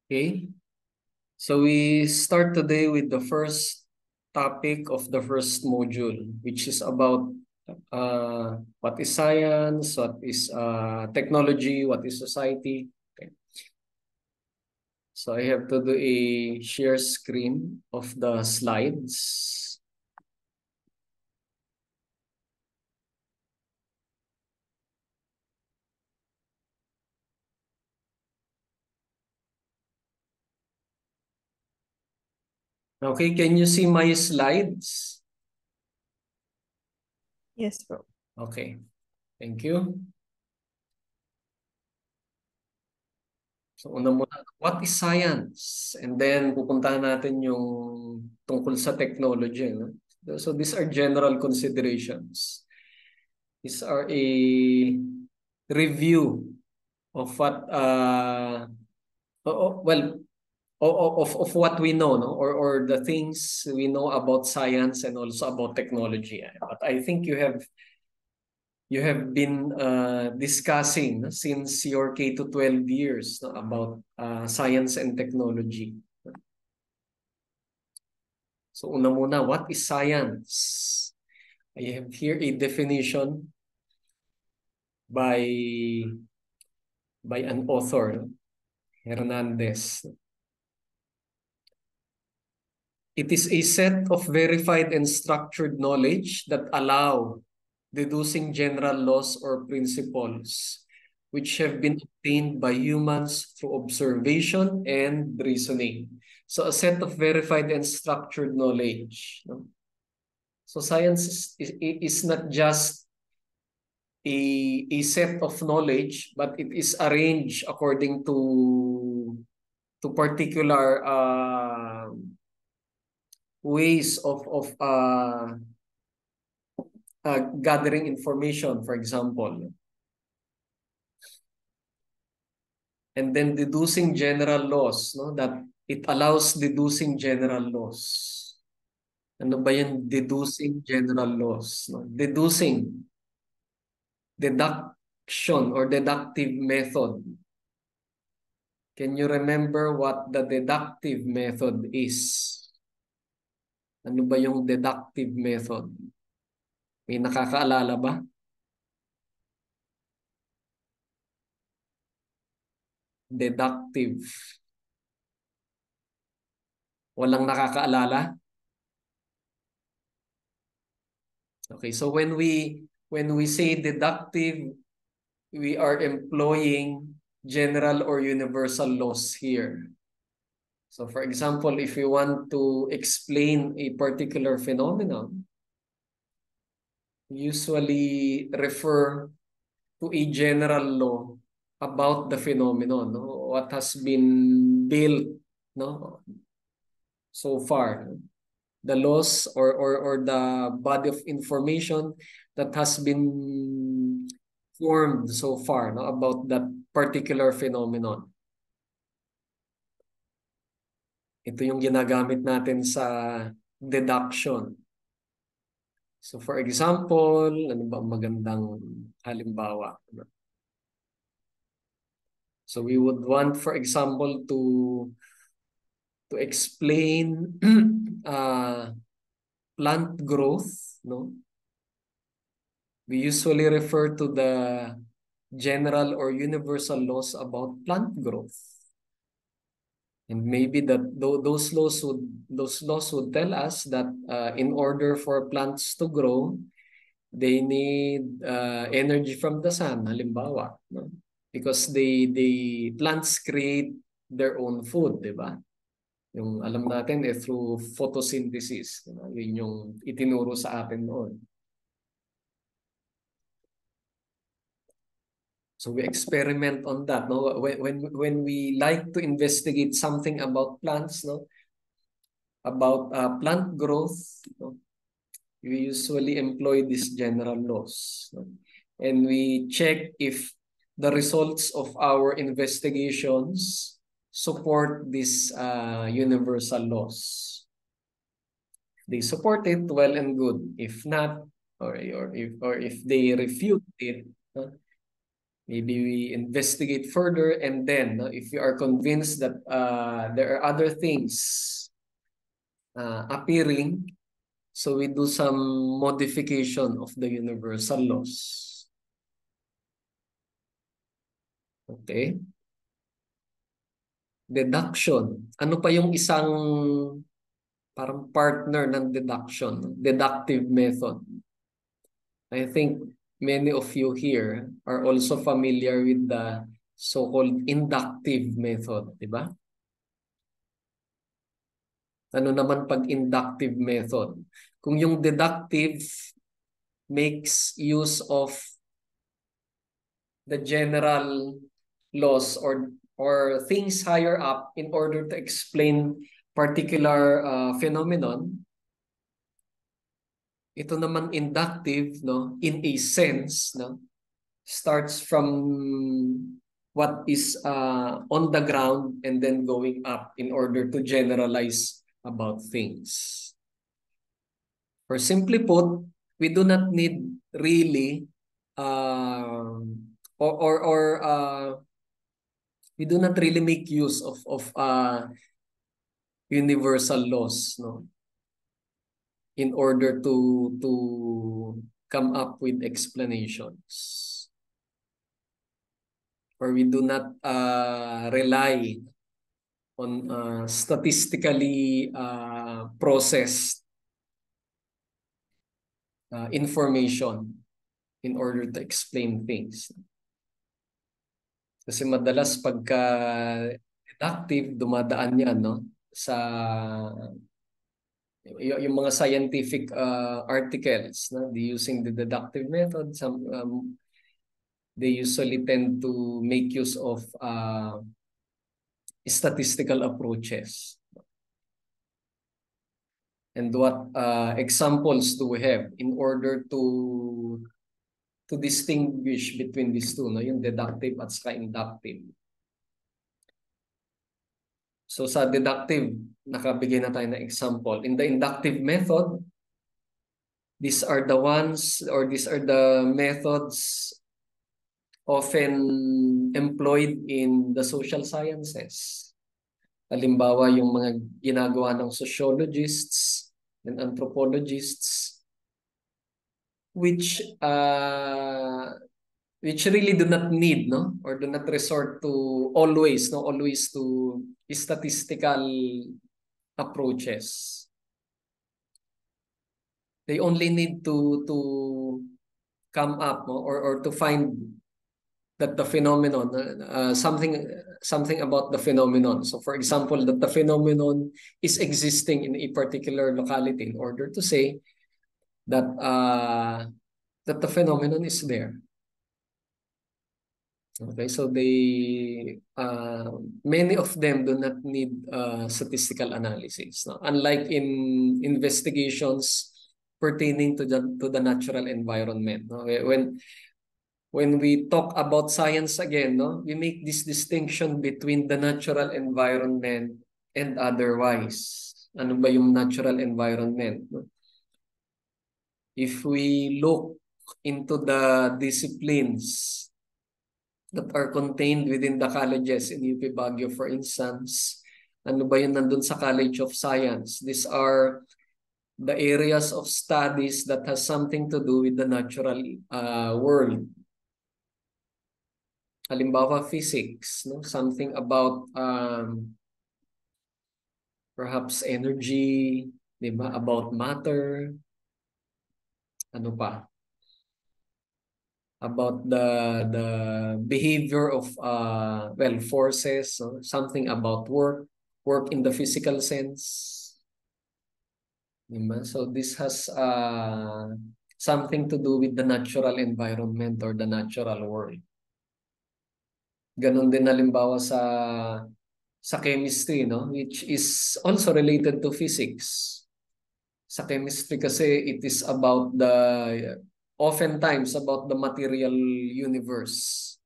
Okay, so we start today with the first topic of the first module, which is about what is science, what is technology, what is society. Okay. So I have to do a share screen of the slides. Okay, can you see my slides? Yes, bro. Okay, thank you. So una muna, what is science? And then pupuntahan natin yung tungkol sa technology. No? So these are general considerations. These are a review of what, well, of what we know, no? Or the things we know about science and also about technology. But I think you have been discussing, no, since your K to 12 years, no, about science and technology. So una muna, what is science? I have here a definition by an author, no, Hernandez. It is a set of verified and structured knowledge that allow deducing general laws or principles which have been obtained by humans through observation and reasoning. So a set of verified and structured knowledge. No? So science is not just a set of knowledge, but it is arranged according to particular ways of gathering information, for example. And then deducing general laws, no? That it allows deducing general laws. Ano ba yung deducing general laws? No? Deduction or deductive method. Can you remember what the deductive method is? Ano ba yung deductive method? May nakakaalala ba? Deductive. Walang nakakaalala? Okay, so when we say deductive, we are employing general or universal laws here. So for example, if you want to explain a particular phenomenon, usually refer to a general law about the phenomenon, no? What has been built, no, so far. The laws or the body of information that has been formed so far, no, about that particular phenomenon. Ito yung ginagamit natin sa deduction. So for example, ano ba ang magandang halimbawa? So we would want, for example, to explain plant growth, no? We usually refer to the general or universal laws about plant growth. And maybe those laws would tell us that in order for plants to grow, they need energy from the sun, halimbawa, no? Because they plants create their own food, di ba? Yung alam natin through photosynthesis, diba? Yun yung itinuro sa atin noon. So we experiment on that, no? When we like to investigate something about plants, no? About plant growth, no? We usually employ these general laws, no? And we check if the results of our investigations support these universal laws. They support it, well and good. If not, or if they refute it, no? Maybe we investigate further, and then if we are convinced that there are other things appearing, so we do some modification of the universal laws. Okay? Deduction. Ano pa yung isang parang partner ng deduction? Deductive method. I think many of you here are also familiar with the so-called inductive method, di ba? Ano naman pag inductive method? Kung yung deductive makes use of the general laws or things higher up in order to explain particular phenomenon, ito naman inductive, no, in a sense, no, starts from what is on the ground and then going up in order to generalize about things. Or simply put, we do not need really we do not really make use of universal laws, no, in order to come up with explanations. Or we do not rely on statistically processed information in order to explain things. Kasi madalas pagka deductive, dumadaan yan, no, sa yung mga scientific articles, no, using the deductive method. They usually tend to make use of statistical approaches. And what examples do we have in order to distinguish between these two, no? Yung deductive at saka inductive. So sa deductive, nakabigay na tayo ng example. In the inductive method, these are the methods often employed in the social sciences. Halimbawa, yung mga ginagawa ng sociologists and anthropologists, which really do not need, no, or do not resort to always to statistical approaches. They only need to come up, no, or to find that the phenomenon, something about the phenomenon. So for example, that the phenomenon is existing in a particular locality in order to say that that the phenomenon is there. Okay, so many of them do not need statistical analysis. No? Unlike in investigations pertaining to the natural environment. No? When we talk about science again, no, we make this distinction between the natural environment and otherwise. Ano ba yung natural environment? No? If we look into the disciplines that are contained within the colleges in UP Baguio, for instance, ano ba yun nandun sa College of Science? These are the areas of studies that has something to do with the natural world. Halimbawa, physics, no? Something about perhaps energy, di ba? About matter. Ano pa? About the behavior of forces, so something about work in the physical sense. Diba? So this has something to do with the natural environment or the natural world. Ganon din halimbawa sa chemistry, no, which is also related to physics. Sa chemistry kasi it is about oftentimes about the material universe.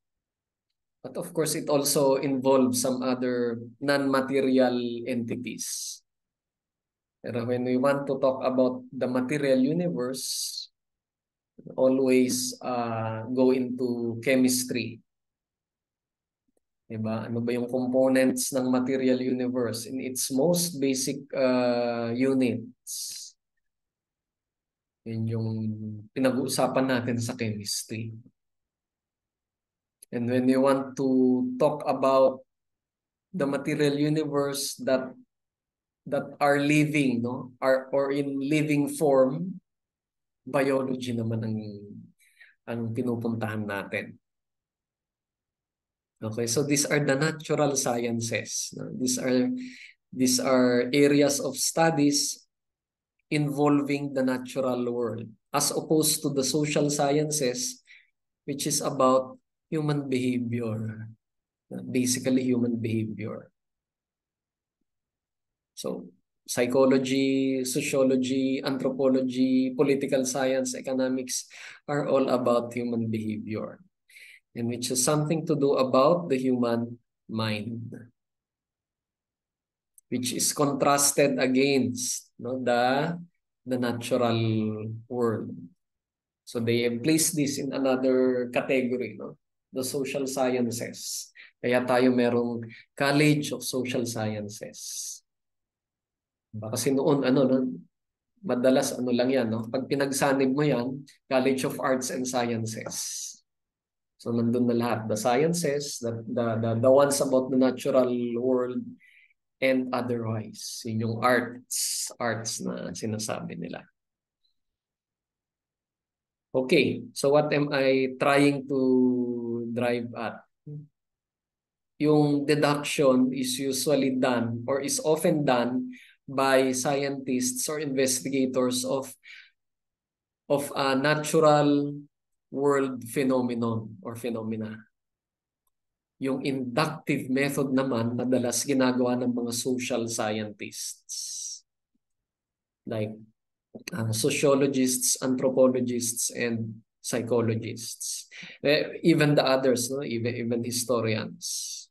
But of course, it also involves some other non-material entities. Pero when we want to talk about the material universe, always go into chemistry. Diba? Ano ba yung components ng material universe in its most basic units? Yun yung pinag-uusapan natin sa chemistry. And when you want to talk about the material universe that are living, no, are or in living form, biology naman ang pinupuntahan natin. Okay, so these are the natural sciences. No? These are areas of studies involving the natural world, as opposed to the social sciences, which is about human behavior, basically human behavior. So psychology, sociology, anthropology, political science, economics are all about human behavior, and which has something to do about the human mind, which is contrasted against, no, the natural world. So they have placed this in another category, no? The social sciences. Kaya tayo merong College of Social Sciences. Kasi noon, ano, no, madalas ano lang yan, no? Pag pinagsanib mo yan, College of Arts and Sciences. So nandun na lahat. The sciences, the ones about the natural world, and otherwise. Yun yung arts na sinasabi nila. Okay, so what am I trying to drive at? Yung deduction is usually done or is often done by scientists or investigators of a natural world phenomenon or phenomena. Yung inductive method naman, madalas ginagawa ng mga social scientists. Like sociologists, anthropologists, and psychologists. Even the others, no? Even historians.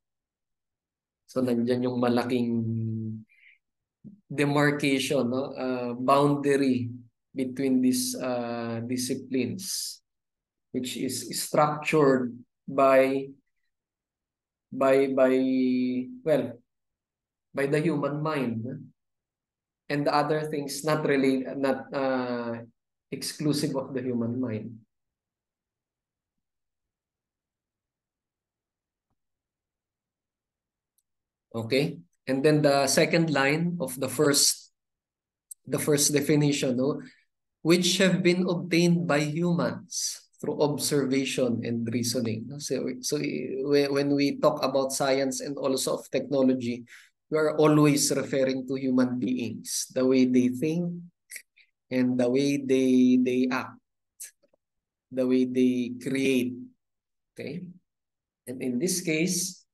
So nandiyan yung malaking demarcation, no? Boundary between these disciplines, which is structured by well, by the human mind, and the other things not really not exclusive of the human mind. Okay, and then the second line of the first definition, no, which have been obtained by humans through observation and reasoning. So when we talk about science and also of technology, we are always referring to human beings, the way they think and the way they act, the way they create. Okay, and in this case,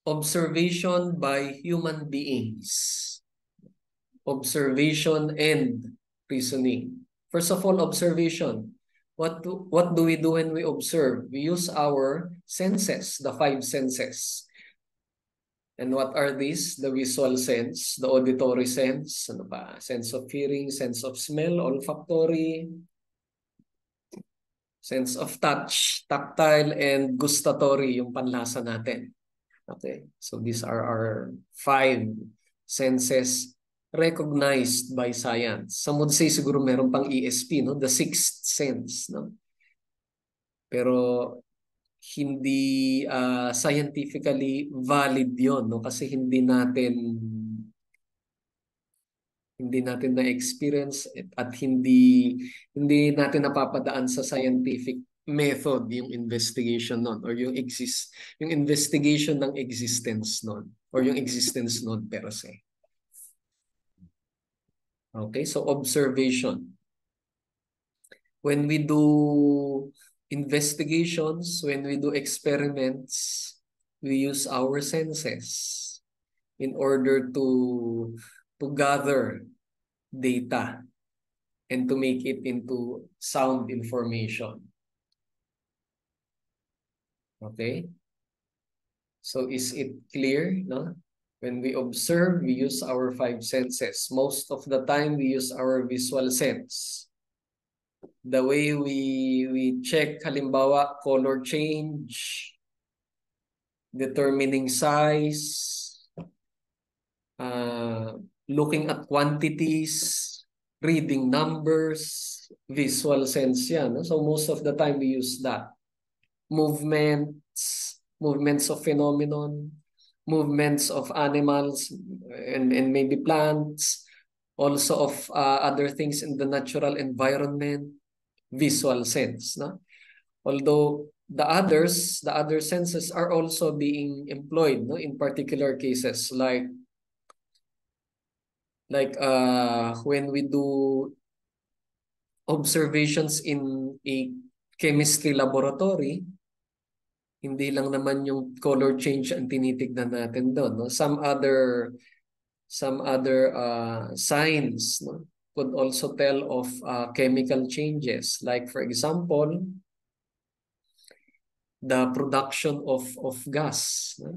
observation by human beings. Observation and reasoning. First of all, observation. What do we do when we observe? We use our senses, the five senses. And what are these? The visual sense, the auditory sense, ano ba? Sense of hearing, sense of smell, olfactory, sense of touch, tactile, and gustatory, yung panlasa natin. Okay, so these are our five senses recognized by science. Some would say siguro meron pang ESP, no? The sixth sense, no? Pero hindi scientifically valid 'yon, no? Kasi hindi natin na-experience at hindi natin napapadaan sa scientific method yung investigation nun or yung investigation ng existence nun or yung existence nun per se. Okay, so observation. When we do investigations, when we do experiments, we use our senses in order to gather data and to make it into sound information. Okay? So is it clear, no? When we observe, we use our five senses. Most of the time, we use our visual sense. the way we check, halimbawa, color change, determining size, looking at quantities, reading numbers, visual sense yan. No? So most of the time we use that. Movements of phenomenon, movements of animals and maybe plants, also of other things in the natural environment, visual sense. No? Although the other senses are also being employed, no, in particular cases like when we do observations in a chemistry laboratory, hindi lang naman yung color change ang tinitignan natin doon, no? Some other signs, no, could also tell of chemical changes, like for example the production of gas, no?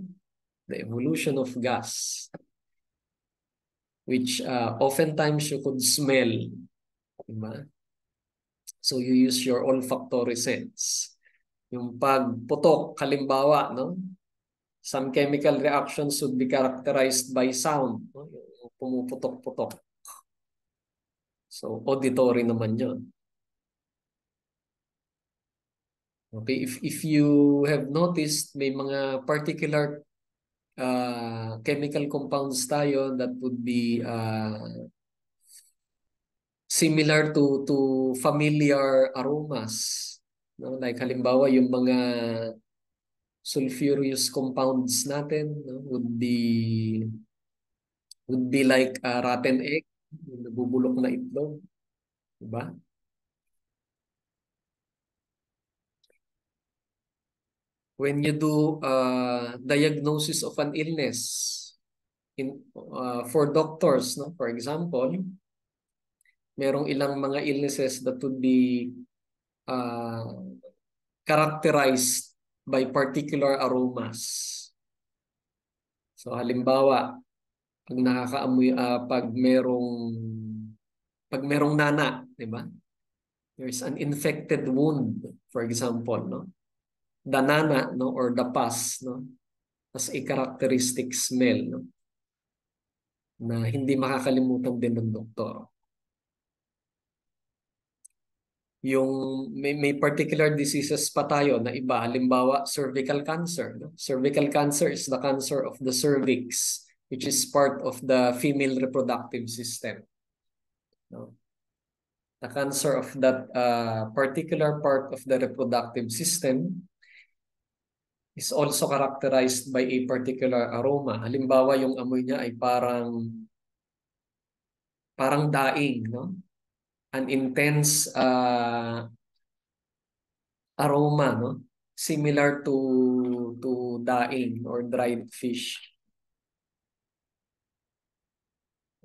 The evolution of gas, which oftentimes you could smell, diba? So you use your olfactory sense. Yung pagputok, halimbawa, no? Some chemical reactions would be characterized by sound, no? Yung pumuputok-putok. So auditory naman yun. Okay, if you have noticed, may mga particular chemical compounds tayo that would be similar to familiar aromas, no? Like halimbawa yung mga sulfurous compounds natin, no, would be like rotten egg, yung nabubulok na itlog, diba? When you do diagnosis of an illness for doctors, no, for example, merong ilang mga illnesses that would be uh, characterized by particular aromas. So halimbawa, pag nakakaamoy pag merong nana, 'di ba? There's an infected wound, for example, no? The nana, no, or the pus, no, has a characteristic smell, no, na hindi makakalimutan din ng doktor. Yung may particular diseases pa tayo na iba, halimbawa cervical cancer, no? Cervical cancer is the cancer of the cervix, which is part of the female reproductive system, no? The cancer of that particular part of the reproductive system is also characterized by a particular aroma. Halimbawa, yung amoy niya ay parang daing, no? An intense aroma, no? Similar to daing or dried fish.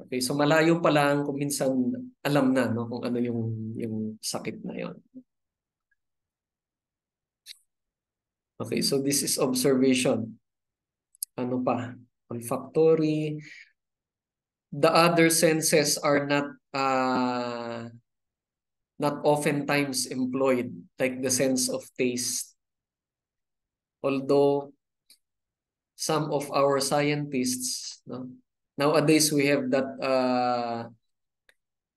Okay, so malayo pa lang kung minsan alam na, no, kung ano yung sakit na yon. Okay, so this is observation. Ano pa? Olfactory. The other senses are not oftentimes employed, like the sense of taste. Although some of our scientists, no, nowadays we have that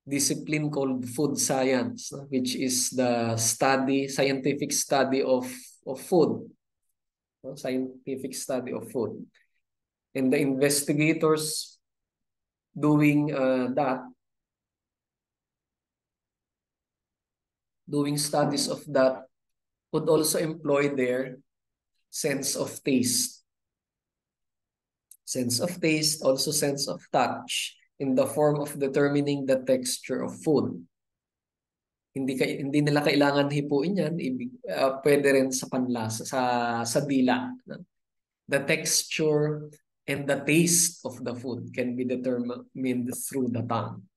discipline called food science, no, which is the scientific study of food, no, scientific study of food. And the investigators doing doing studies of that would also employ their sense of taste. Sense of taste, also sense of touch, in the form of determining the texture of food. Hindi nila kailangan hipuin yan, pwede rin sa panlasa, sa dila. No? The texture and the taste of the food can be determined through the tongue.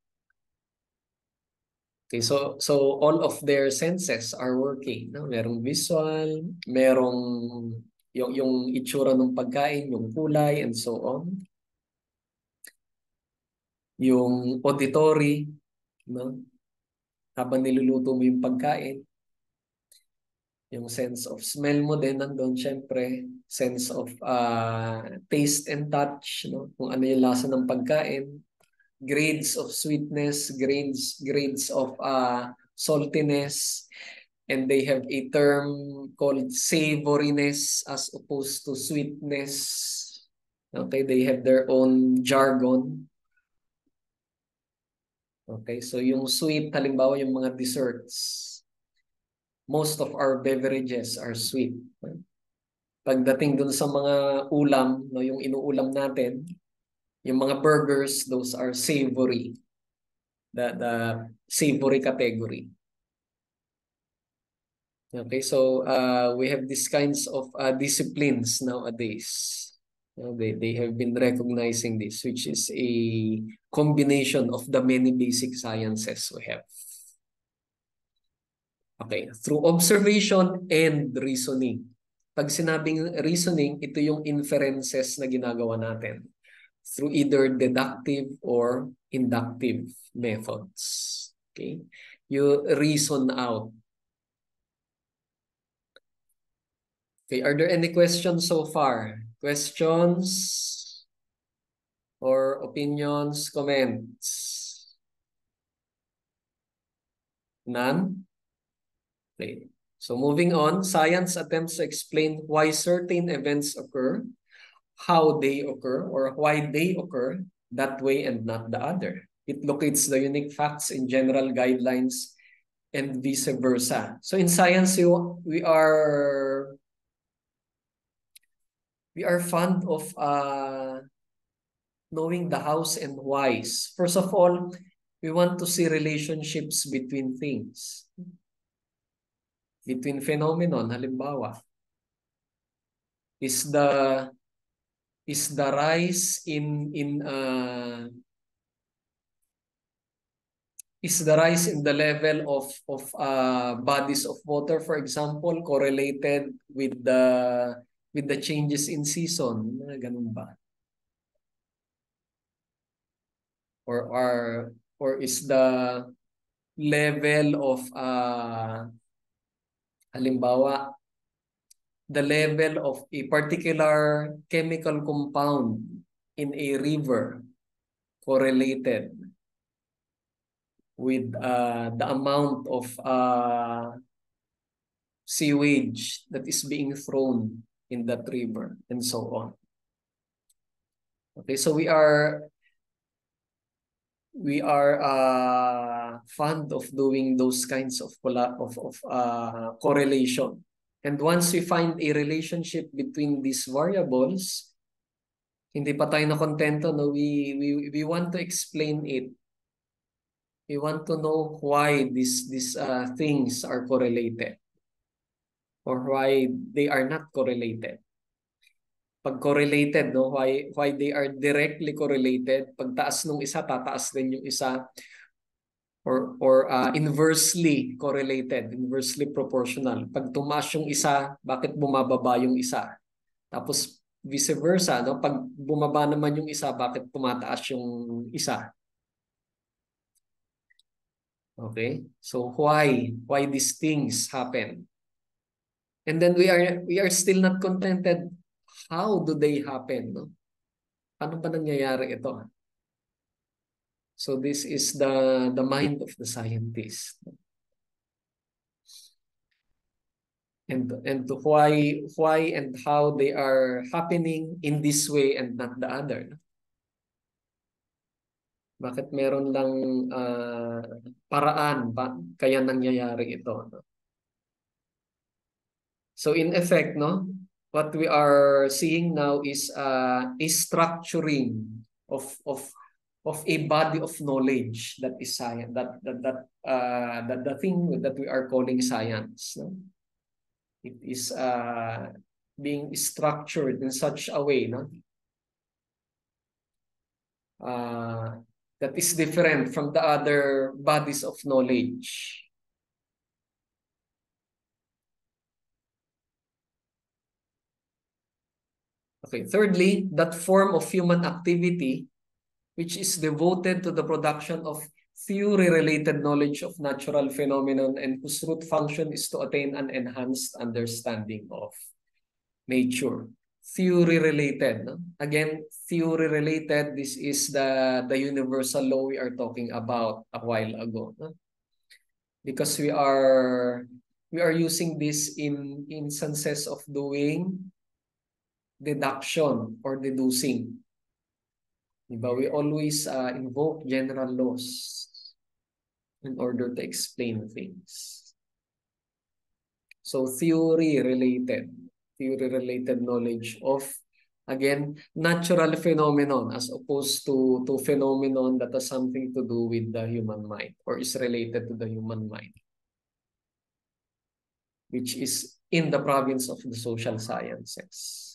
Okay, so all of their senses are working, no? Merong visual, merong yung itsura ng pagkain, yung kulay, and so on. Yung auditory, no? habang niluluto mo yung pagkain. Yung sense of smell mo din nandun, syempre. Sense of taste and touch, no? Kung ano yung lasa ng pagkain. Grades of sweetness, grades of saltiness. And they have a term called savoriness as opposed to sweetness. Okay, they have their own jargon. Okay, so yung sweet, halimbawa yung mga desserts. Most of our beverages are sweet. Pagdating dun sa mga ulam, no, yung inuulam natin, yung mga burgers, those are savory. The savory category. Okay, so we have these kinds of disciplines nowadays. They have been recognizing this, which is a combination of the many basic sciences we have. Okay, through observation and reasoning. Pag sinabing reasoning, ito yung inferences na ginagawa natin through either deductive or inductive methods. Okay? You reason out. Okay, are there any questions so far? Questions or opinions, comments? None? Okay. So moving on, science attempts to explain why certain events occur, how they occur, or why they occur that way and not the other. It locates the unique facts in general guidelines and vice versa. So in science, we are fond of knowing the hows and whys. First of all, we want to see relationships between things. Between phenomenon, halimbawa, is the rise in the level of bodies of water, for example, correlated with the changes in season? Ganun ba? Or is the level of halimbawa, the level of a particular chemical compound in a river correlated with the amount of sewage that is being thrown in that river, and so on. Okay, so we are fond of doing those kinds of correlation. And once we find a relationship between these variables, hindi pa tayo na kontento, no? We want to explain it. We want to know why these things are correlated or why they are not correlated. Pag correlated, no, why they are directly correlated. Pag taas nung isa, tataas din yung isa, or inversely correlated, inversely proportional. Pag tumaas yung isa, bakit bumababa yung isa? Tapos vice versa, no? Pag bumaba naman yung isa, bakit tumataas yung isa? Okay? So why these things happen? And then we are still not contented. How do they happen, no? Paano ba nangyayari ito? So this is the mind of the scientist. And why and how they are happening in this way and not the other. Bakit meron lang paraan kaya nangyayari ito, no? So in effect, no, what we are seeing now is a structuring of a body of knowledge that is science, that the thing that we are calling science, no? It is being structured in such a way, no, that is different from the other bodies of knowledge. Okay, thirdly, that form of human activity which is devoted to the production of theory-related knowledge of natural phenomenon and whose root function is to attain an enhanced understanding of nature. Theory-related. No? Again, theory-related, this is the universal law we are talking about a while ago. No? Because we are using this in instances of doing deduction or deducing. Diba? We always invoke general laws in order to explain things. So theory-related knowledge of, again, natural phenomenon as opposed to phenomenon that has something to do with the human mind or is related to the human mind, which is in the province of the social sciences.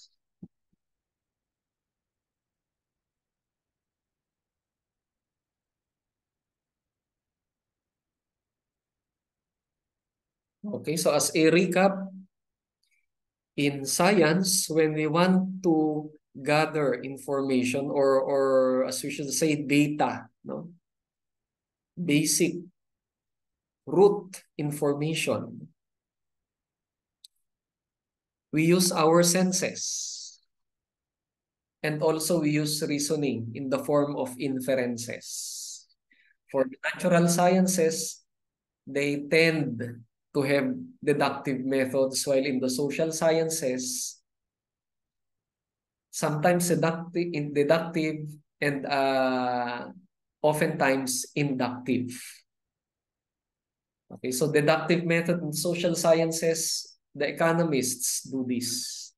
Okay, so as a recap, in science, when we want to gather information or as we should say, data, no? Basic root information, we use our senses. And also we use reasoning in the form of inferences. For the natural sciences, they tend to have deductive methods, while in the social sciences, sometimes deductive and oftentimes inductive. Okay, so deductive method in social sciences, the economists do this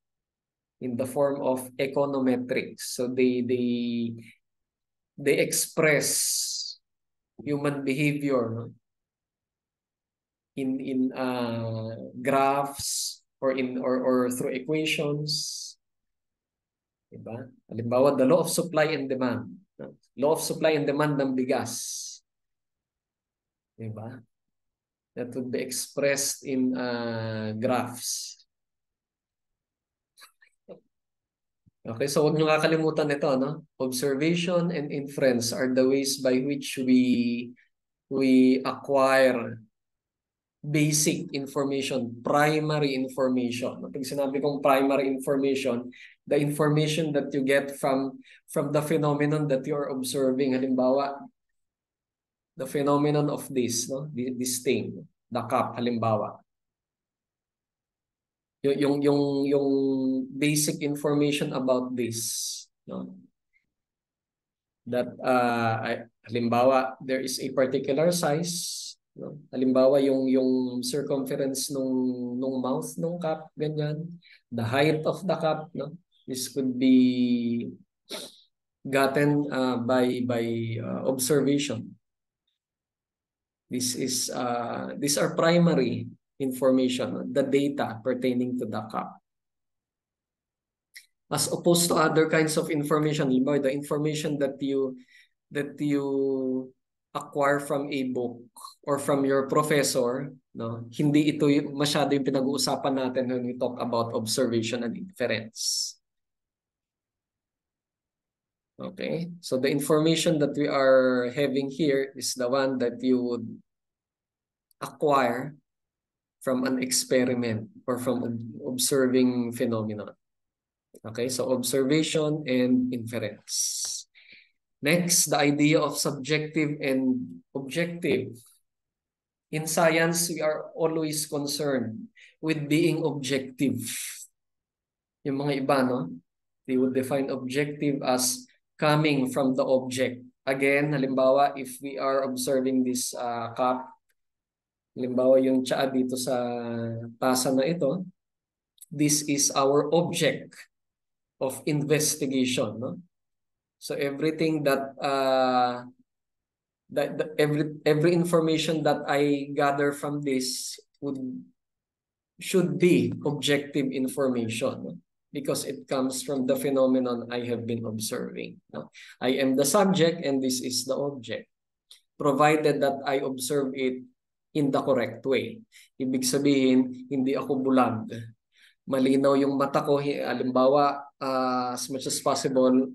in the form of econometrics. So they express human behavior, no? in graphs or through equations. Diba? Halimbawa, the law of supply and demand. No? Law of supply and demand ng bigas. Diba? That would be expressed in graphs. Okay, so huwag nyo kakalimutan ito, no? Observation and inference are the ways by which we acquire basic information, primary information. Pag sinabi kong primary information, the information that you get from the phenomenon that you are observing. Halimbawa, the phenomenon of this, no? This thing, the cup, halimbawa. Yung basic information about this, no? That halimbawa, there is a particular size, no? Halimbawa, yung circumference nung mouth nung cup, ganyan. The height of the cup, no? This could be gotten by observation. These are primary information, the data pertaining to the cup. As opposed to other kinds of information, the information that you acquire from a book or from your professor, no? Hindi ito masyado yung pinag-uusapan natin when we talk about observation and inference. Okay, so the information that we are having here is the one that you would acquire from an experiment or from observing phenomenon. Okay, so observation and inference. Next, the idea of subjective and objective. In science, we are always concerned with being objective. Yung mga iba, no? They would define objective as coming from the object. Again, halimbawa, if we are observing this cup, halimbawa yung tsaa dito sa tasa na ito, this is our object of investigation, no? So everything that every information that I gather from this should be objective information, no? Because it comes from the phenomenon I have been observing. No? I am the subject and this is the object, provided that I observe it in the correct way. Ibig sabihin, hindi ako bulag. Malinaw yung mata ko, halimbawa, as much as possible,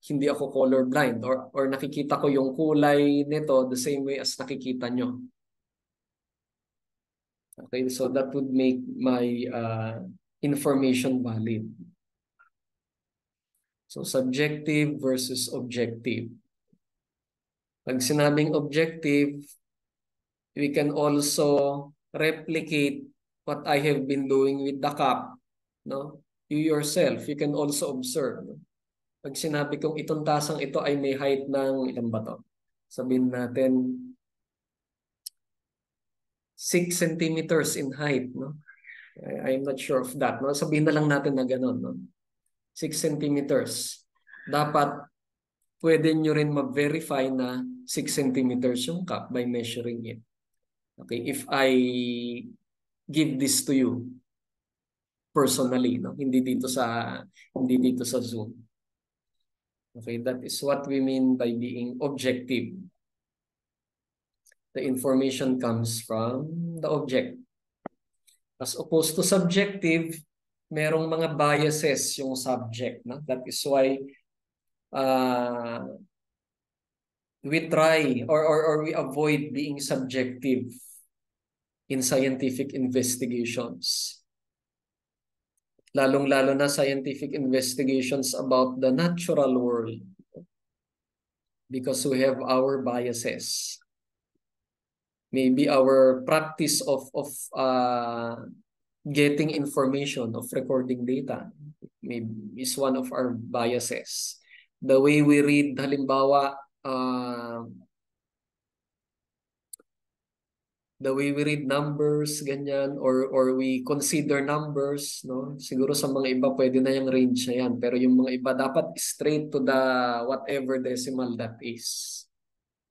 hindi ako colorblind or nakikita ko yung kulay nito the same way as nakikita nyo. Okay, so that would make my information valid. So subjective versus objective. Pag sinabing objective, we can also replicate what I have been doing with the cup. No? You yourself, you can also observe. Pag sinabi kong itong tasang ito ay may height ng ilan ba to? Sabihin natin 6 centimeters in height. No? I'm not sure of that. No? Sabihin na lang natin na gano'n. No? 6 centimeters. Dapat pwede nyo rin ma-verify na 6 centimeters yung cup by measuring it. Okay, if I give this to you personally, no? Hindi dito sa Zoom. Okay, that is what we mean by being objective. The information comes from the object. As opposed to subjective, merong mga biases yung subject. No? That is why we try or we avoid being subjective in scientific investigations. Lalong-lalo na scientific investigations about the natural world. Because we have our biases. Maybe our practice of getting information, of recording data, maybe is one of our biases. The way we read, halimbawa, the way we read numbers, ganyan, or we consider numbers, no? Siguro sa mga iba pwede na yung range na yan, pero yung mga iba dapat straight to the whatever decimal that is.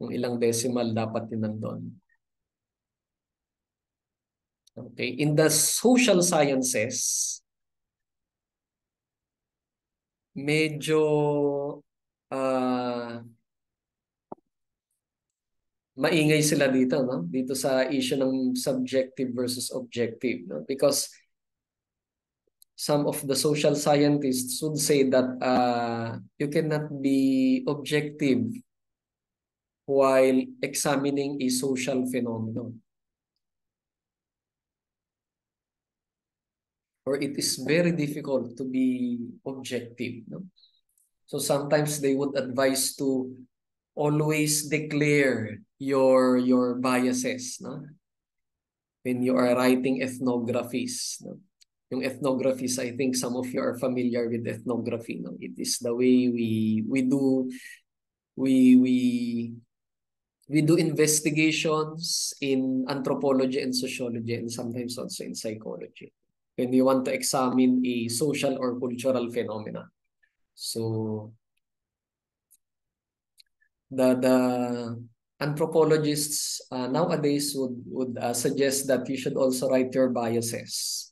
Kung ilang decimal dapat yun nandun. Okay, in the social sciences, medyo maingay sila dito, no? Dito sa issue ng subjective versus objective, no? Because some of the social scientists would say that you cannot be objective while examining a social phenomenon. Or it is very difficult to be objective, no? So sometimes they would advise to always declare your biases, no? When you are writing ethnographies, no? Yung ethnographies, I think some of you are familiar with ethnography, no? It is the way we do investigations in anthropology and sociology and sometimes also in psychology when we want to examine a social or cultural phenomena. So the anthropologists nowadays would suggest that you should also write your biases.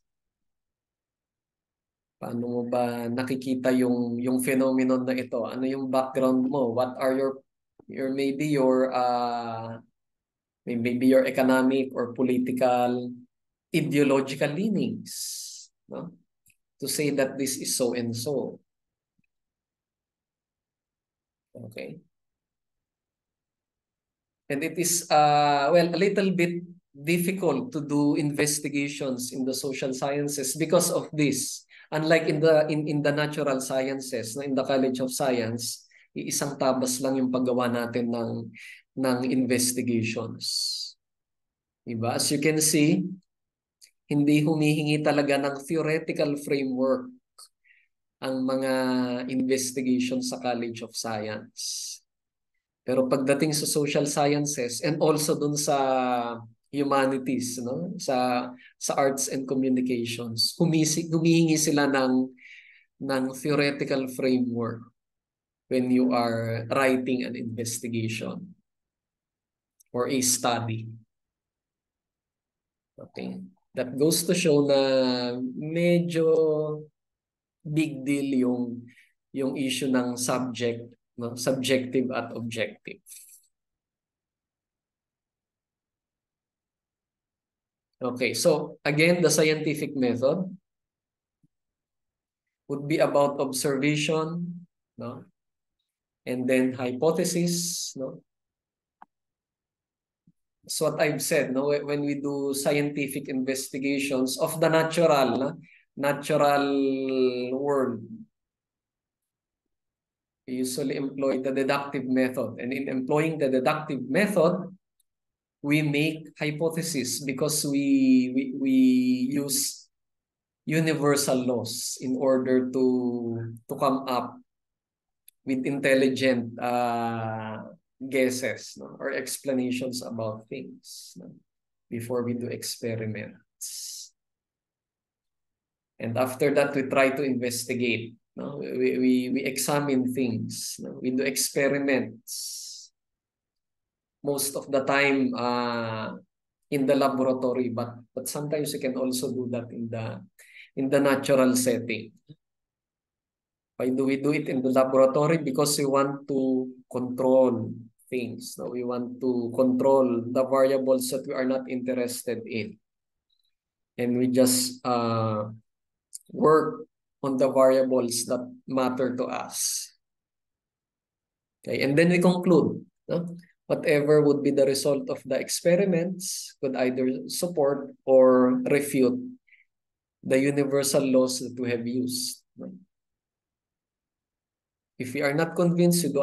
Paano mo ba nakikita yung phenomenon na ito? Ano yung background mo? What are maybe your economic or political ideological leanings, no? To say that this is so and so. Okay. And it is well, a little bit difficult to do investigations in the social sciences because of this. Unlike in the natural sciences, in the College of Science, isang tabas lang yung paggawa natin ng investigations. Diba? As you can see, hindi humihingi talaga ng theoretical framework ang mga investigations sa College of Science. Pero pagdating sa social sciences and also dun sa humanities, no? Sa arts and communications, humihingi sila ng theoretical framework when you are writing an investigation or a study. Okay. That goes to show na medyo big deal yung issue ng subject, no? Subjective at objective. Okay, so again, the scientific method would be about observation, no? and then hypothesis, no? So what I've said, no, when we do scientific investigations of the natural, no? Natural world, we usually employ the deductive method. And in employing the deductive method, we make hypotheses because we use universal laws in order to come up with intelligent guesses, no? Or explanations about things, no? Before we do experiments. And after that, we try to investigate. No? We examine things. No? We do experiments. Most of the time in the laboratory, but sometimes you can also do that in the natural setting. Why do we do it in the laboratory? Because we want to control things. No? We want to control the variables that we are not interested in. And we just work on the variables that matter to us. Okay, and then we conclude. No? Whatever would be the result of the experiments could either support or refute the universal laws that we have used. No? If we are not convinced, we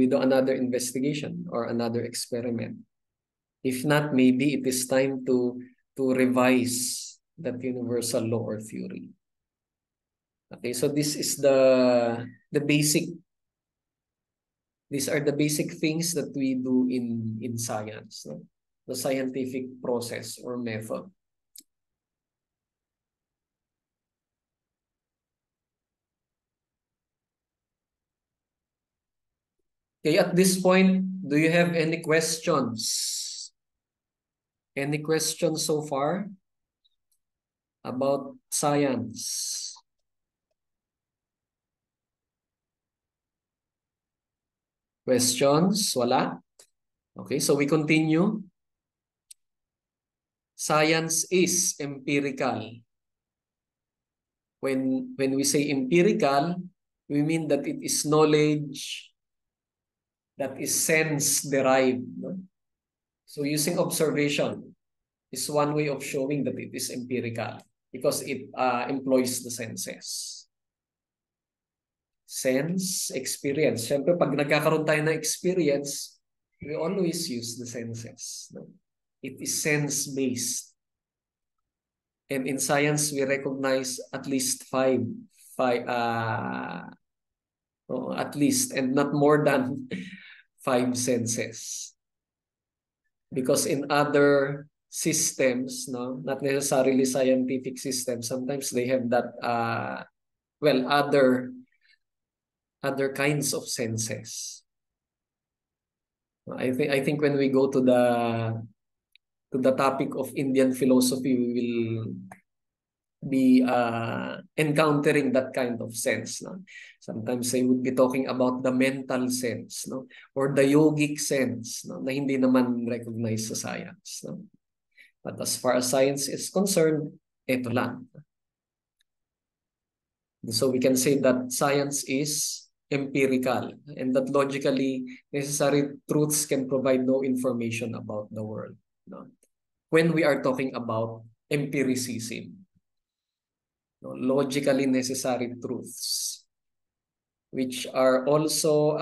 do another investigation or another experiment. If not, maybe it is time to revise that universal law or theory. Okay, so this is the basic. These are the basic things that we do in science, no? The scientific process or method. Okay, at this point, do you have any questions? Any questions so far about science? Questions? Wala? Okay, so we continue. Science is empirical. When we say empirical, we mean that it is knowledge that is sense-derived. No? So using observation is one way of showing that it is empirical because it employs the senses. Sense, experience. Siyempre, pag nagkakaroon tayo ng experience, we always use the senses. No? It is sense-based. And in science, we recognize at least five at least, and not more than five senses. Because in other systems, no, not necessarily scientific systems, sometimes they have that, other kinds of senses. I think when we go to the topic of Indian philosophy, we will be encountering that kind of sense. No? Sometimes they would be talking about the mental sense, no? Or the yogic sense, no? Na hindi naman recognized sa science. No? But as far as science is concerned, ito lang. So we can say that science is empirical and that logically necessary truths can provide no information about the world. No? When we are talking about empiricism, no? Logically necessary truths, which are also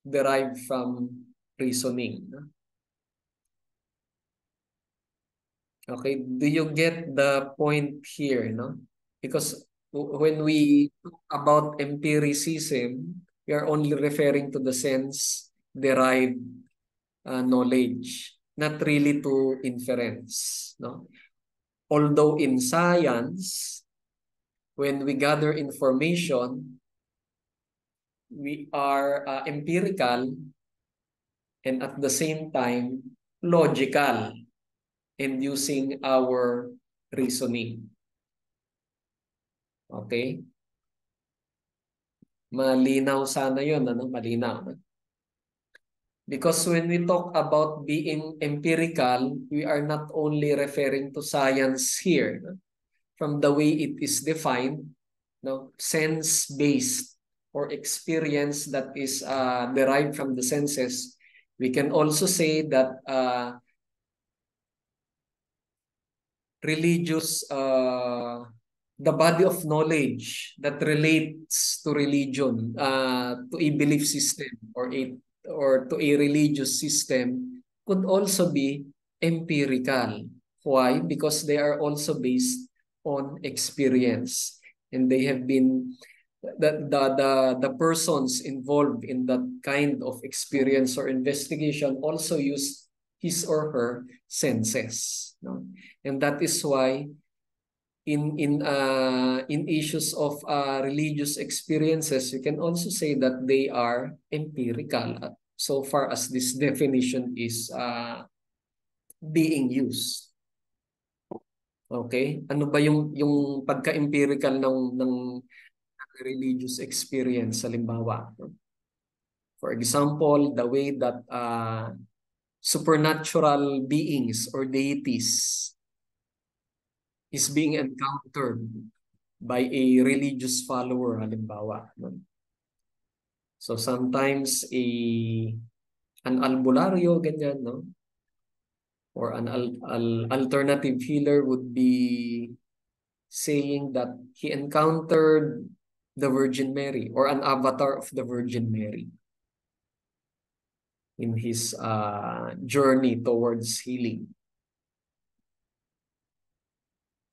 derived from reasoning. Okay, do you get the point here? No? Because when we talk about empiricism, we are only referring to the sense-derived knowledge, not really to inference. No? Although in science, when we gather information, we are empirical and at the same time logical and using our reasoning. Okay? Malinaw sana yun, ano? Malinaw. Because when we talk about being empirical, we are not only referring to science here, no? From the way it is defined, no? Sense-based or experience that is derived from the senses, we can also say that religious, the body of knowledge that relates to religion, to a belief system or to a religious system could also be empirical. Why? Because they are also based on experience, and they have been the persons involved in that kind of experience or investigation also use his or her senses, no? And that is why in issues of religious experiences, you can also say that they are empirical, so far as this definition is being used. Okay? Ano ba yung pagka-empirical ng religious experience, halimbawa? For example, the way that supernatural beings or deities is being encountered by a religious follower, halimbawa. So sometimes an albularyo, ganyan, no? Or an alternative healer would be saying that he encountered the Virgin Mary or an avatar of the Virgin Mary in his journey towards healing.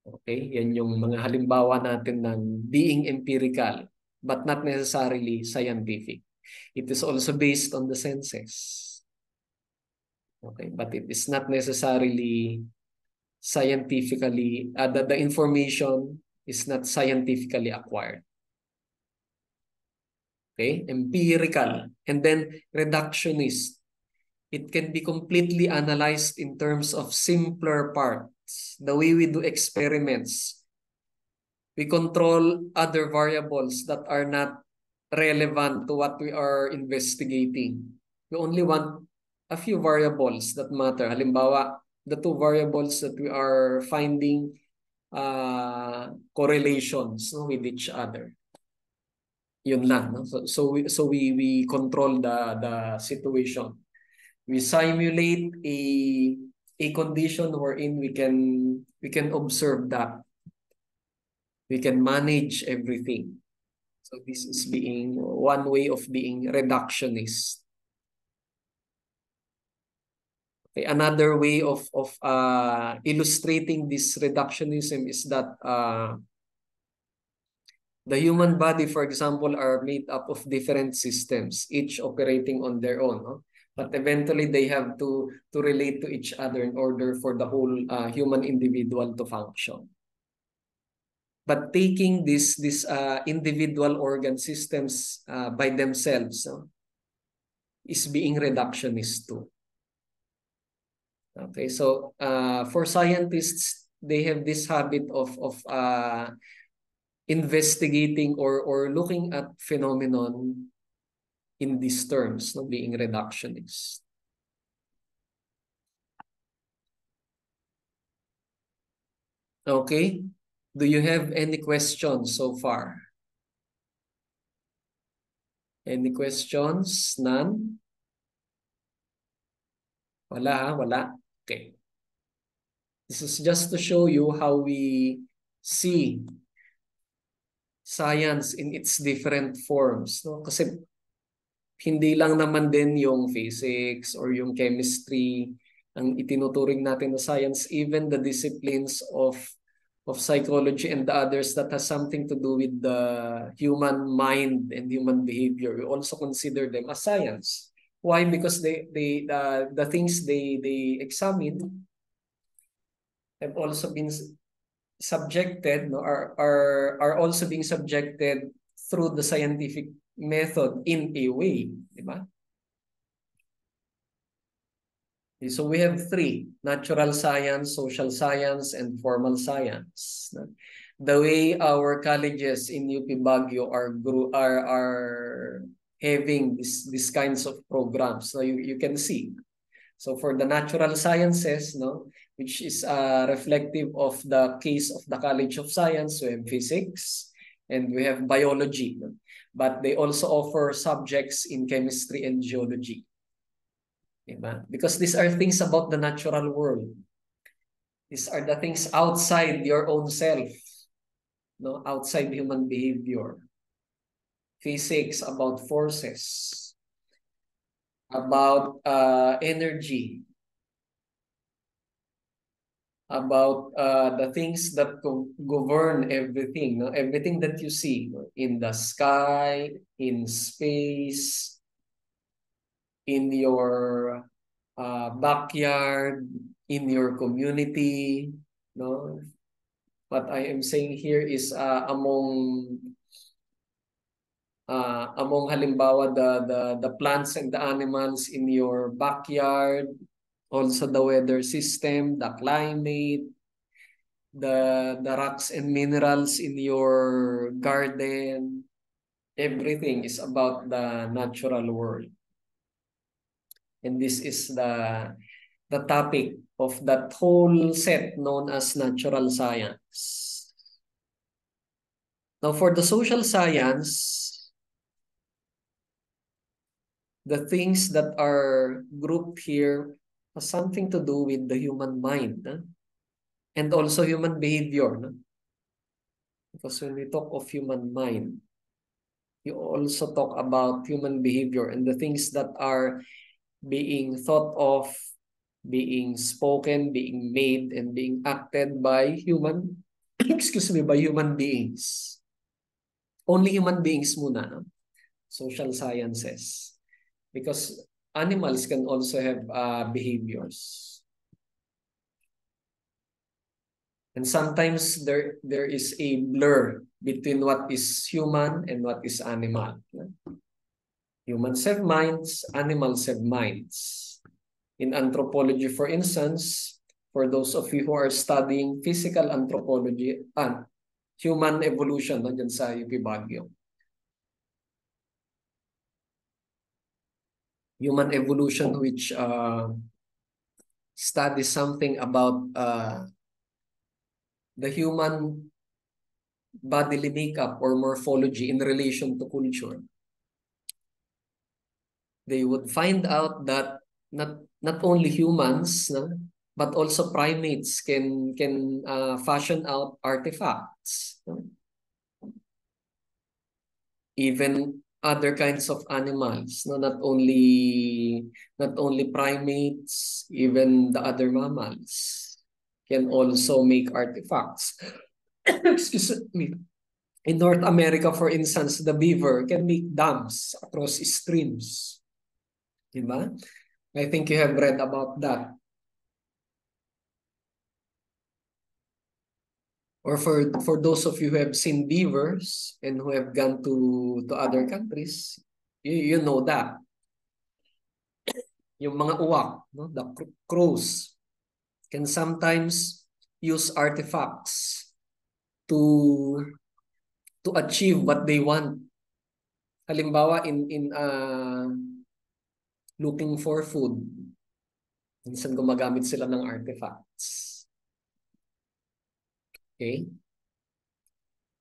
Okay, yan yung mga halimbawa natin ng being empirical but not necessarily scientific. It is also based on the senses. Okay, but it is not necessarily scientifically, the information is not scientifically acquired. Okay, empirical. And then reductionist. It can be completely analyzed in terms of simpler parts. The way we do experiments, we control other variables that are not relevant to what we are investigating. We only want a few variables that matter. Halimbawa, the two variables that we are finding correlations, no, with each other. Yun lang. No? So we control the situation. We simulate a condition wherein we can observe that. We can manage everything. So this is being one way of being reductionist. Okay, another way of illustrating this reductionism is that the human body, for example, are made up of different systems, each operating on their own. No? But eventually they have to relate to each other in order for the whole human individual to function. But taking these individual organ systems by themselves is being reductionist too. Okay, so for scientists, they have this habit of investigating or looking at phenomenon in these terms, no, being reductionist. Okay, do you have any questions so far? Any questions? None? Wala, wala. Okay. This is just to show you how we see science in its different forms. No? Kasi hindi lang naman din yung physics or yung chemistry ang itinuturing natin na science, even the disciplines of psychology and the others that has something to do with the human mind and human behavior, we also consider them as science. Why? Because the things they examine have also been subjected, no, are also being subjected through the scientific method in a way, di ba? So we have three: natural science, social science, and formal science. The way our colleges in UP Baguio are having these kinds of programs, so you can see. So for the natural sciences, no, which is reflective of the case of the College of Science, we have physics, and we have biology, no? But they also offer subjects in chemistry and geology. Diba? Because these are things about the natural world. These are the things outside your own self, no? Outside human behavior. Physics, about forces, about energy, about the things that govern everything, no? Everything that you see, no? In the sky, in space, in your backyard, in your community, no? What I am saying here is among halimbawa the plants and the animals in your backyard, also the weather system, the climate, the rocks and minerals in your garden, everything is about the natural world. And this is the topic of that whole set known as natural science. Now, for the social science, the things that are grouped here has something to do with the human mind, and also human behavior. Because when we talk of human mind, you also talk about human behavior and the things that are being thought of, being spoken, being made, and being acted by human, excuse me, by human beings. Only human beings muna, no? Social sciences. Because animals can also have behaviors. And sometimes there is a blur between what is human and what is animal. Humans have minds, animals have minds. In anthropology, for instance, for those of you who are studying physical anthropology and human evolution, no, dyan sa UP Baguio. Human evolution, which studies something about the human bodily makeup or morphology in relation to culture. They would find out that not only humans, no, but also primates can fashion out artifacts. No? Even other kinds of animals, no, not only primates, even the other mammals can also make artifacts. Excuse me. In North America, for instance, the beaver can make dams across streams. Diba? I think you have read about that. Or for those of you who have seen beavers and who have gone to other countries, you know that. Yung mga uwak, no? The crows can sometimes use artifacts to achieve what they want. Halimbawa in looking for food, minsan gumagamit sila ng artifacts. Okay?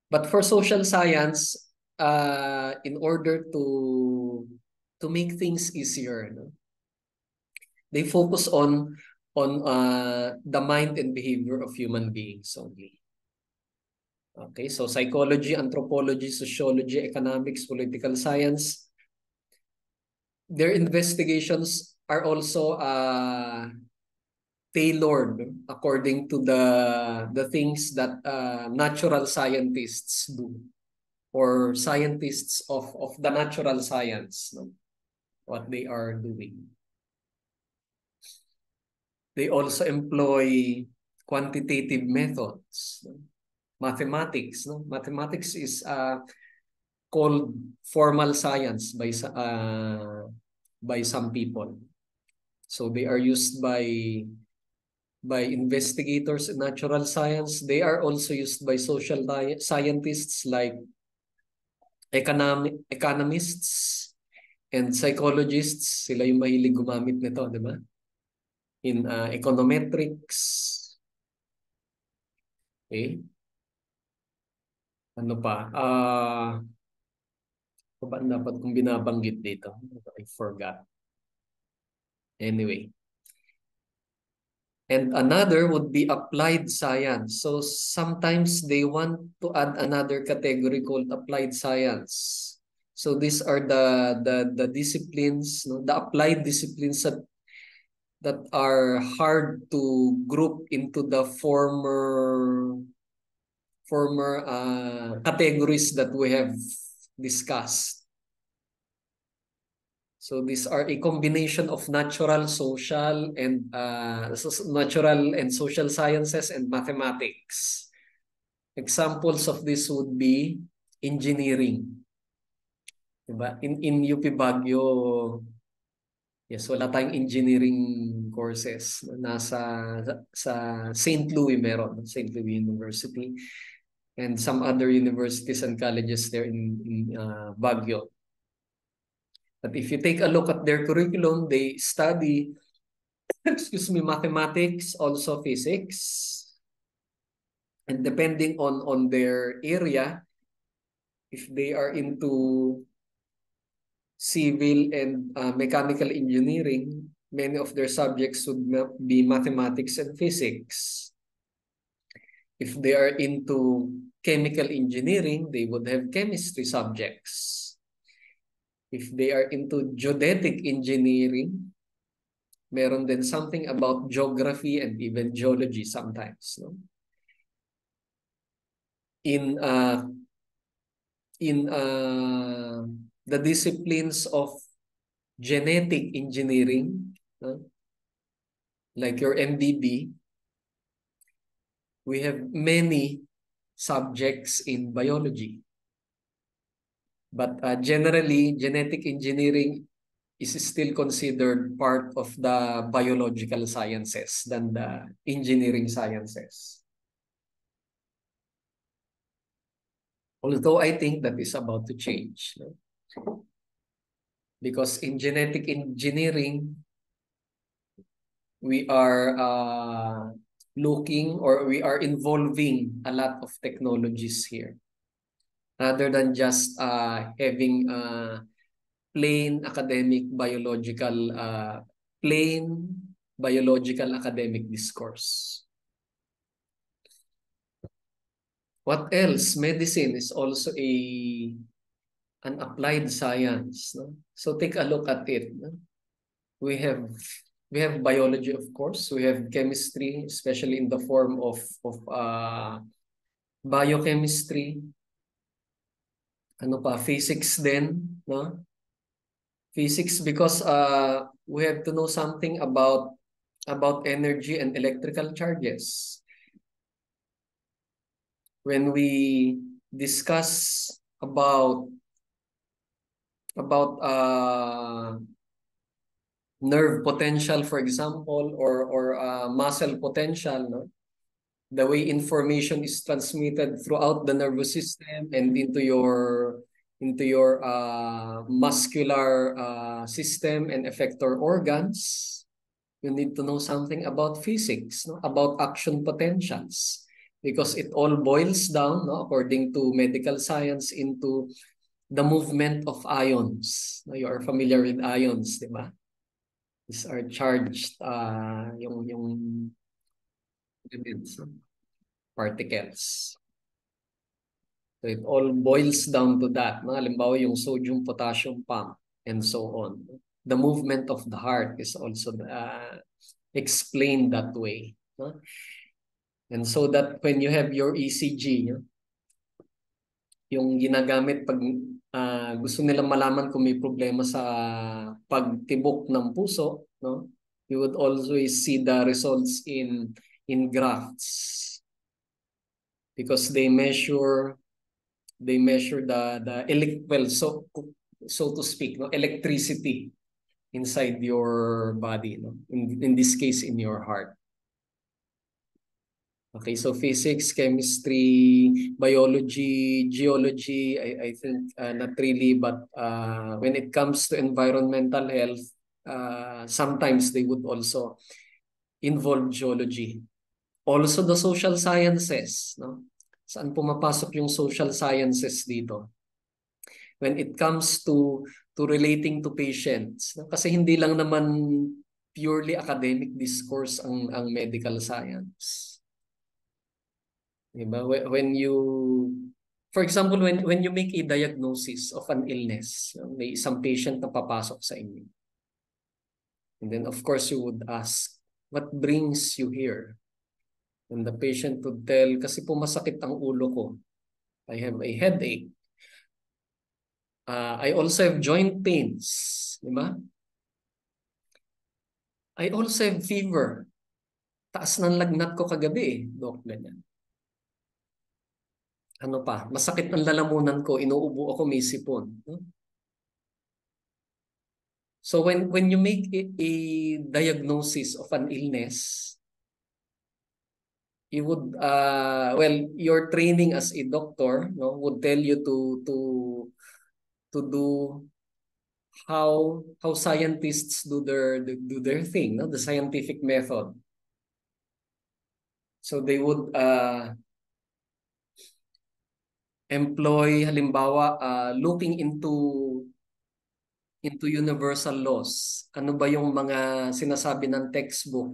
But for social science, in order to make things easier, no? They focus on the mind and behavior of human beings only. Okay, so psychology, anthropology, sociology, economics, political science, their investigations are also tailored according to the things that natural scientists do, or scientists of the natural science, no? What they are doing. They also employ quantitative methods, no? Mathematics, no? Mathematics is called formal science by some people. So they are used by investigators in natural science. They are also used by social scientists like economists and psychologists. Sila yung mahilig gumamit nito, di ba? In econometrics. Okay? Ano pa? Ano ba ang dapat kong binabanggit dito? I forgot. Anyway. And another would be applied science. So sometimes they want to add another category called applied science. So these are the disciplines, no, the applied disciplines that are hard to group into the former categories that we have discussed. So these are a combination of natural, social, and natural and social sciences and mathematics. Examples of this would be engineering. Diba? In UP Baguio, yes, wala tayong engineering courses. Nasa sa St. Louis meron, St. Louis University, and some other universities and colleges there in Baguio. But if you take a look at their curriculum, they study, excuse me, mathematics, also physics. And depending on their area, if they are into civil and mechanical engineering, many of their subjects would be mathematics and physics. If they are into chemical engineering, they would have chemistry subjects. If they are into geodetic engineering, meron din something about geography and even geology sometimes. No? In the disciplines of genetic engineering, like your MDB, we have many subjects in biology. But generally, genetic engineering is still considered part of the biological sciences than the engineering sciences. Although I think that is about to change. No? Because in genetic engineering, we are looking or we are involving a lot of technologies here. Rather than just having plain academic biological academic discourse. What else? Medicine is also an applied science. No? So take a look at it. No? We have biology, of course. We have chemistry, especially in the form of biochemistry. Ano pa? Physics din, no? Physics because we have to know something about energy and electrical charges. When we discuss about nerve potential, for example, or muscle potential, no? The way information is transmitted throughout the nervous system and into your muscular system and effector organs, you need to know something about physics, no? About action potentials, because it all boils down, no, according to medical science, into the movement of ions. No, you are familiar with ions, di ba? These are charged yung elements, no? Particles. So it all boils down to that. No? Halimbawa yung sodium-potassium pump and so on. The movement of the heart is also explained that way. No? And so that when you have your ECG, no? Yung ginagamit pag gusto nilang malaman kung may problema sa pagtibok ng puso, no? You would always see the results in graphs because they measure so to speak, no, electricity inside your body, no? In this case, in your heart. Okay, so physics, chemistry, biology, geology, I think not really, but when it comes to environmental health, sometimes they would also involve geology. Also the social sciences, no? Saan pumapasok yung social sciences dito? When it comes to relating to patients. Kasi hindi lang naman purely academic discourse ang medical science. Diba? When you, for example, when you make a diagnosis of an illness, may isang patient na papasok sa inyo. And then of course you would ask, what brings you here? And the patient would tell, kasi po masakit ang ulo ko. I have a headache. I also have joint pains. Diba? I also have fever. Taas ng lagnat ko kagabi eh, Doc. Ganyan. Ano pa? Masakit ang lalamunan ko, inuubo ako, may sipon. No? So when you make a diagnosis of an illness, you would well, your training as a doctor, no, would tell you to do how scientists do their thing, no, the scientific method. So they would employ, halimbawa, looking into universal laws. Ano ba yung mga sinasabi ng textbook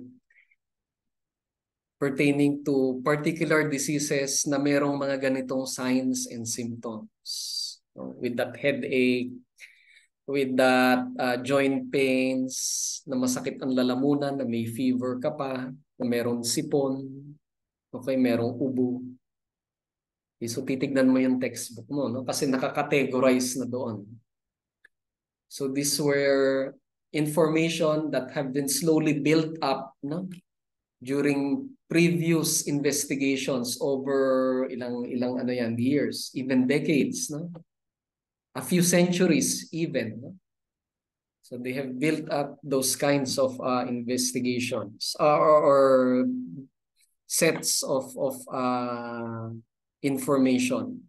pertaining to particular diseases na merong mga ganitong signs and symptoms. So, with that headache, with that joint pains, na masakit ang lalamunan, na may fever ka pa, na merong sipon, okay, merong ubo. Okay, so titignan mo yung textbook mo, no? Kasi nakakategorize na doon. So these were information that have been slowly built up, no, during previous investigations over ilang ano yan, years, even decades, no? A few centuries even, no? So they have built up those kinds of investigations or sets of information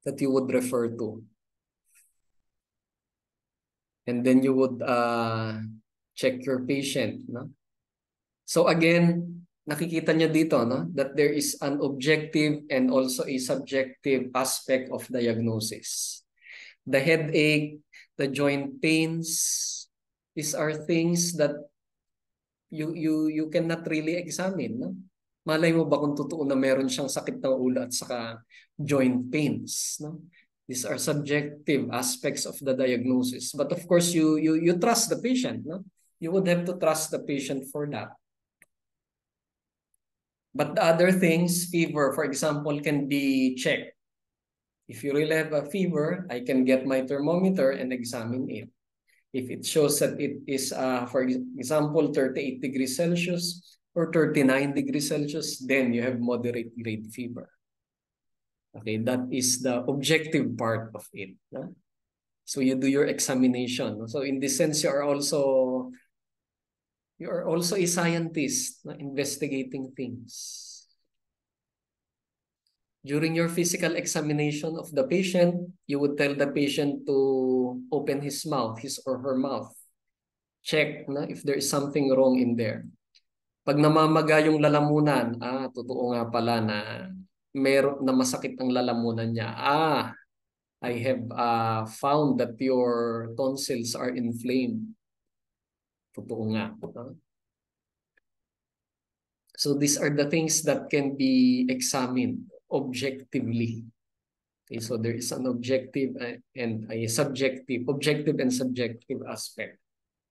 that you would refer to. And then you would check your patient, no? So again, nakikita niyo dito, no, that there is an objective and also a subjective aspect of diagnosis. The headache, the joint pains, these are things that you cannot really examine, no? Malay mo ba kung totoo na meron siyang sakit ng ulo at saka joint pains, no? These are subjective aspects of the diagnosis. But of course, you trust the patient, no? You would have to trust the patient for that. But the other things, fever, for example, can be checked. If you really have a fever, I can get my thermometer and examine it. If it shows that it is, for example, 38 degrees Celsius or 39 degrees Celsius, then you have moderate grade fever. Okay, that is the objective part of it. No? So you do your examination. So in this sense, you are also a scientist, no? Investigating things. During your physical examination of the patient, you would tell the patient to open his mouth, his or her mouth. Check na if there is something wrong in there. Pag namamaga yung lalamunan, totoo nga pala na meron na masakit ang lalamunan niya. I have found that your tonsils are inflamed. Totoo nga. So these are the things that can be examined objectively. Okay, so there is an objective and a subjective aspect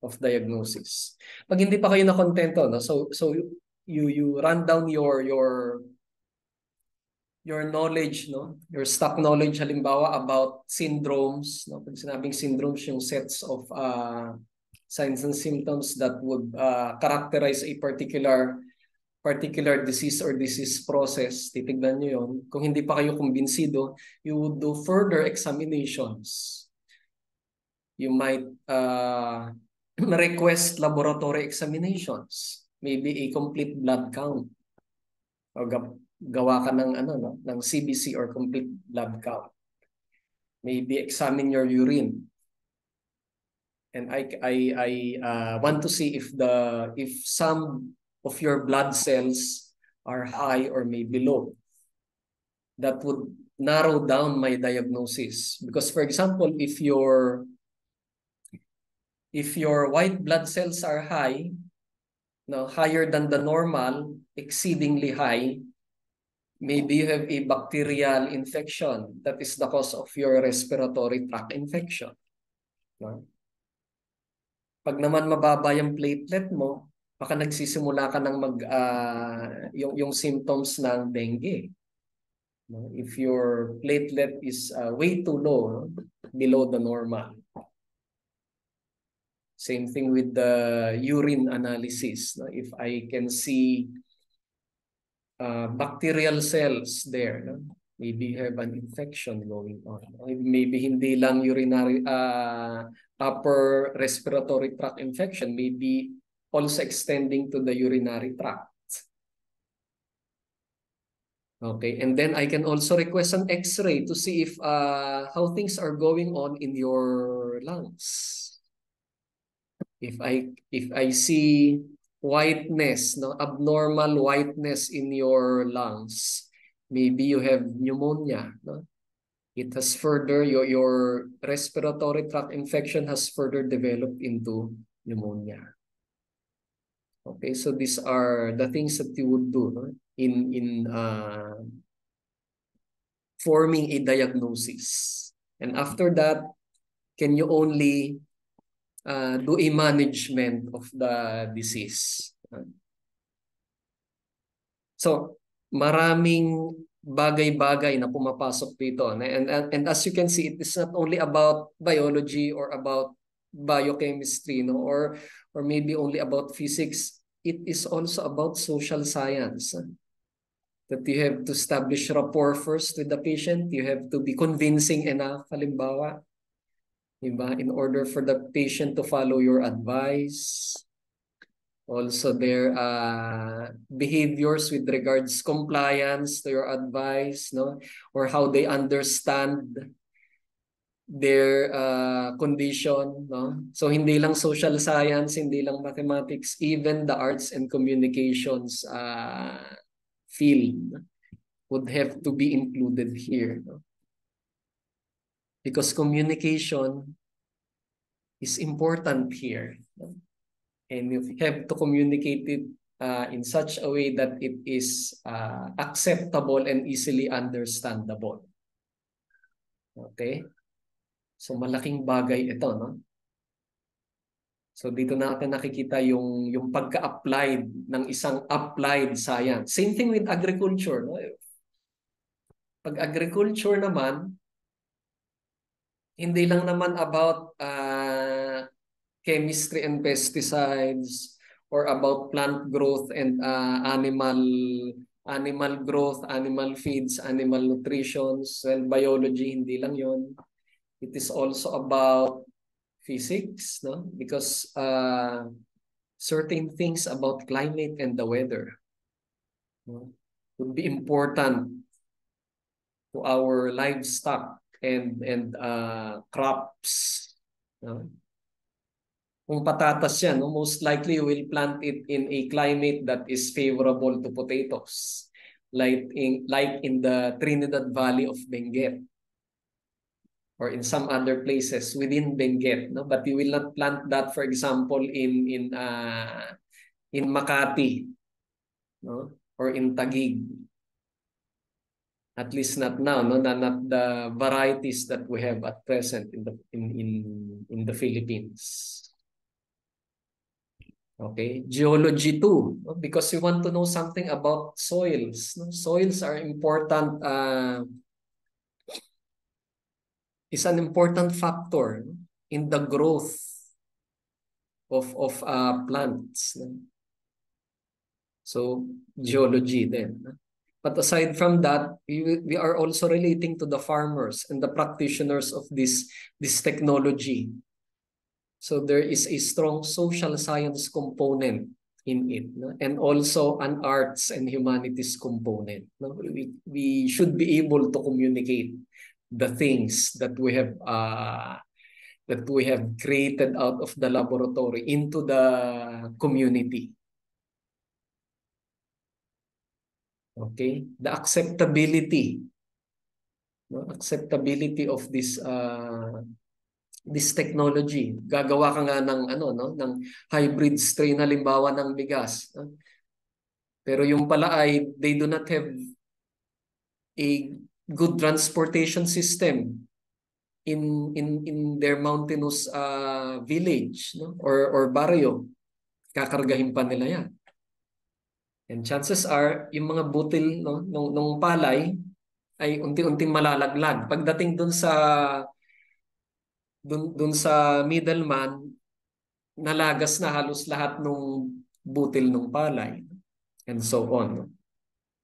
of diagnosis. Pag hindi pa kayo nakontento, no? So you run down your knowledge, no? Your stock knowledge halimbawa about syndromes, no? Pag sinabing syndromes, yung sets of signs and symptoms that would characterize a particular disease or disease process, titignan nyo yun. Kung hindi pa kayo kumbinsido, you would do further examinations. You might request laboratory examinations. Maybe a complete blood count. O gawa ka ng, ng CBC or complete blood count. Maybe examine your urine. And I want to see if if some of your blood cells are high or maybe low. that would narrow down my diagnosis. Because for example, if your white blood cells are high, no, higher than the normal, exceedingly high, maybe you have a bacterial infection that is the cause of your respiratory tract infection. No? Pag naman mababa yung platelet mo, baka nagsisimula ka ng yung symptoms ng dengue. No? If your platelet is way too low, no? Below the normal. Same thing with the urine analysis. No? If I can see bacterial cells there, no? Maybe you have an infection going on. Maybe hindi lang urinary upper respiratory tract infection, maybe also extending to the urinary tract. Okay, and then I can also request an X-ray to see if how things are going on in your lungs. If I see whiteness, no, abnormal whiteness in your lungs, maybe you have pneumonia, no? It has further your respiratory tract infection has further developed into pneumonia. Okay, so these are the things that you would do, no? in forming a diagnosis. And after that, can you only do a management of the disease. So, maraming bagay-bagay na pumapasok dito. And as you can see, it is not only about biology or about biochemistry, no? or maybe only about physics. It is also about social science. That you have to establish rapport first with the patient. You have to be convincing enough, halimbawa. Diba? In order for the patient to follow your advice. Also their behaviors with regards compliance to your advice, no? Or how they understand their condition, no? So hindi lang social science, hindi lang mathematics, even the arts and communications field would have to be included here, no? Because communication is important here. And you have to communicate it in such a way that it is acceptable and easily understandable. Okay? So malaking bagay ito, no? So dito natin nakikita yung pagka-applied ng isang applied science. Same thing with agriculture, no? Pag agriculture naman, hindi lang naman about chemistry and pesticides or about plant growth and animal growth, animal feeds, animal nutrition, cell biology, hindi lang yon. It is also about physics, no? Because certain things about climate and the weather, no, would be important to our livestock and crops, no? Kung patatas yan, no, most likely you will plant it in a climate that is favorable to potatoes, like in the Trinidad Valley of Benguet or in some other places within Benguet, no? But you will not plant that, for example, in Makati, no? Or in Taguig. At least not now, no? Not the varieties that we have at present in the Philippines. Okay, geology too, no? Because you want to know something about soils. No? Soils are important, is an important factor in the growth of plants. No? So, geology then. No? But aside from that, we are also relating to the farmers and the practitioners of this technology. So there is a strong social science component in it, no? And also an arts and humanities component. No? We should be able to communicate the things that we have created out of the laboratory into the community. Okay, the acceptability no? Acceptability of this technology. Gagawa ka nga ng ano, no, ng hybrid strain halimbawa ng bigas, no? Pero yung pala ay they do not have a good transportation system in their mountainous village, no, or barrio. Kakargahin pa nila yan. And chances are yung mga butil, no, nung palay ay unti-unting malalaglag. Pagdating dun sa middleman, nalagas na halos lahat nung butil ng palay and so on, no?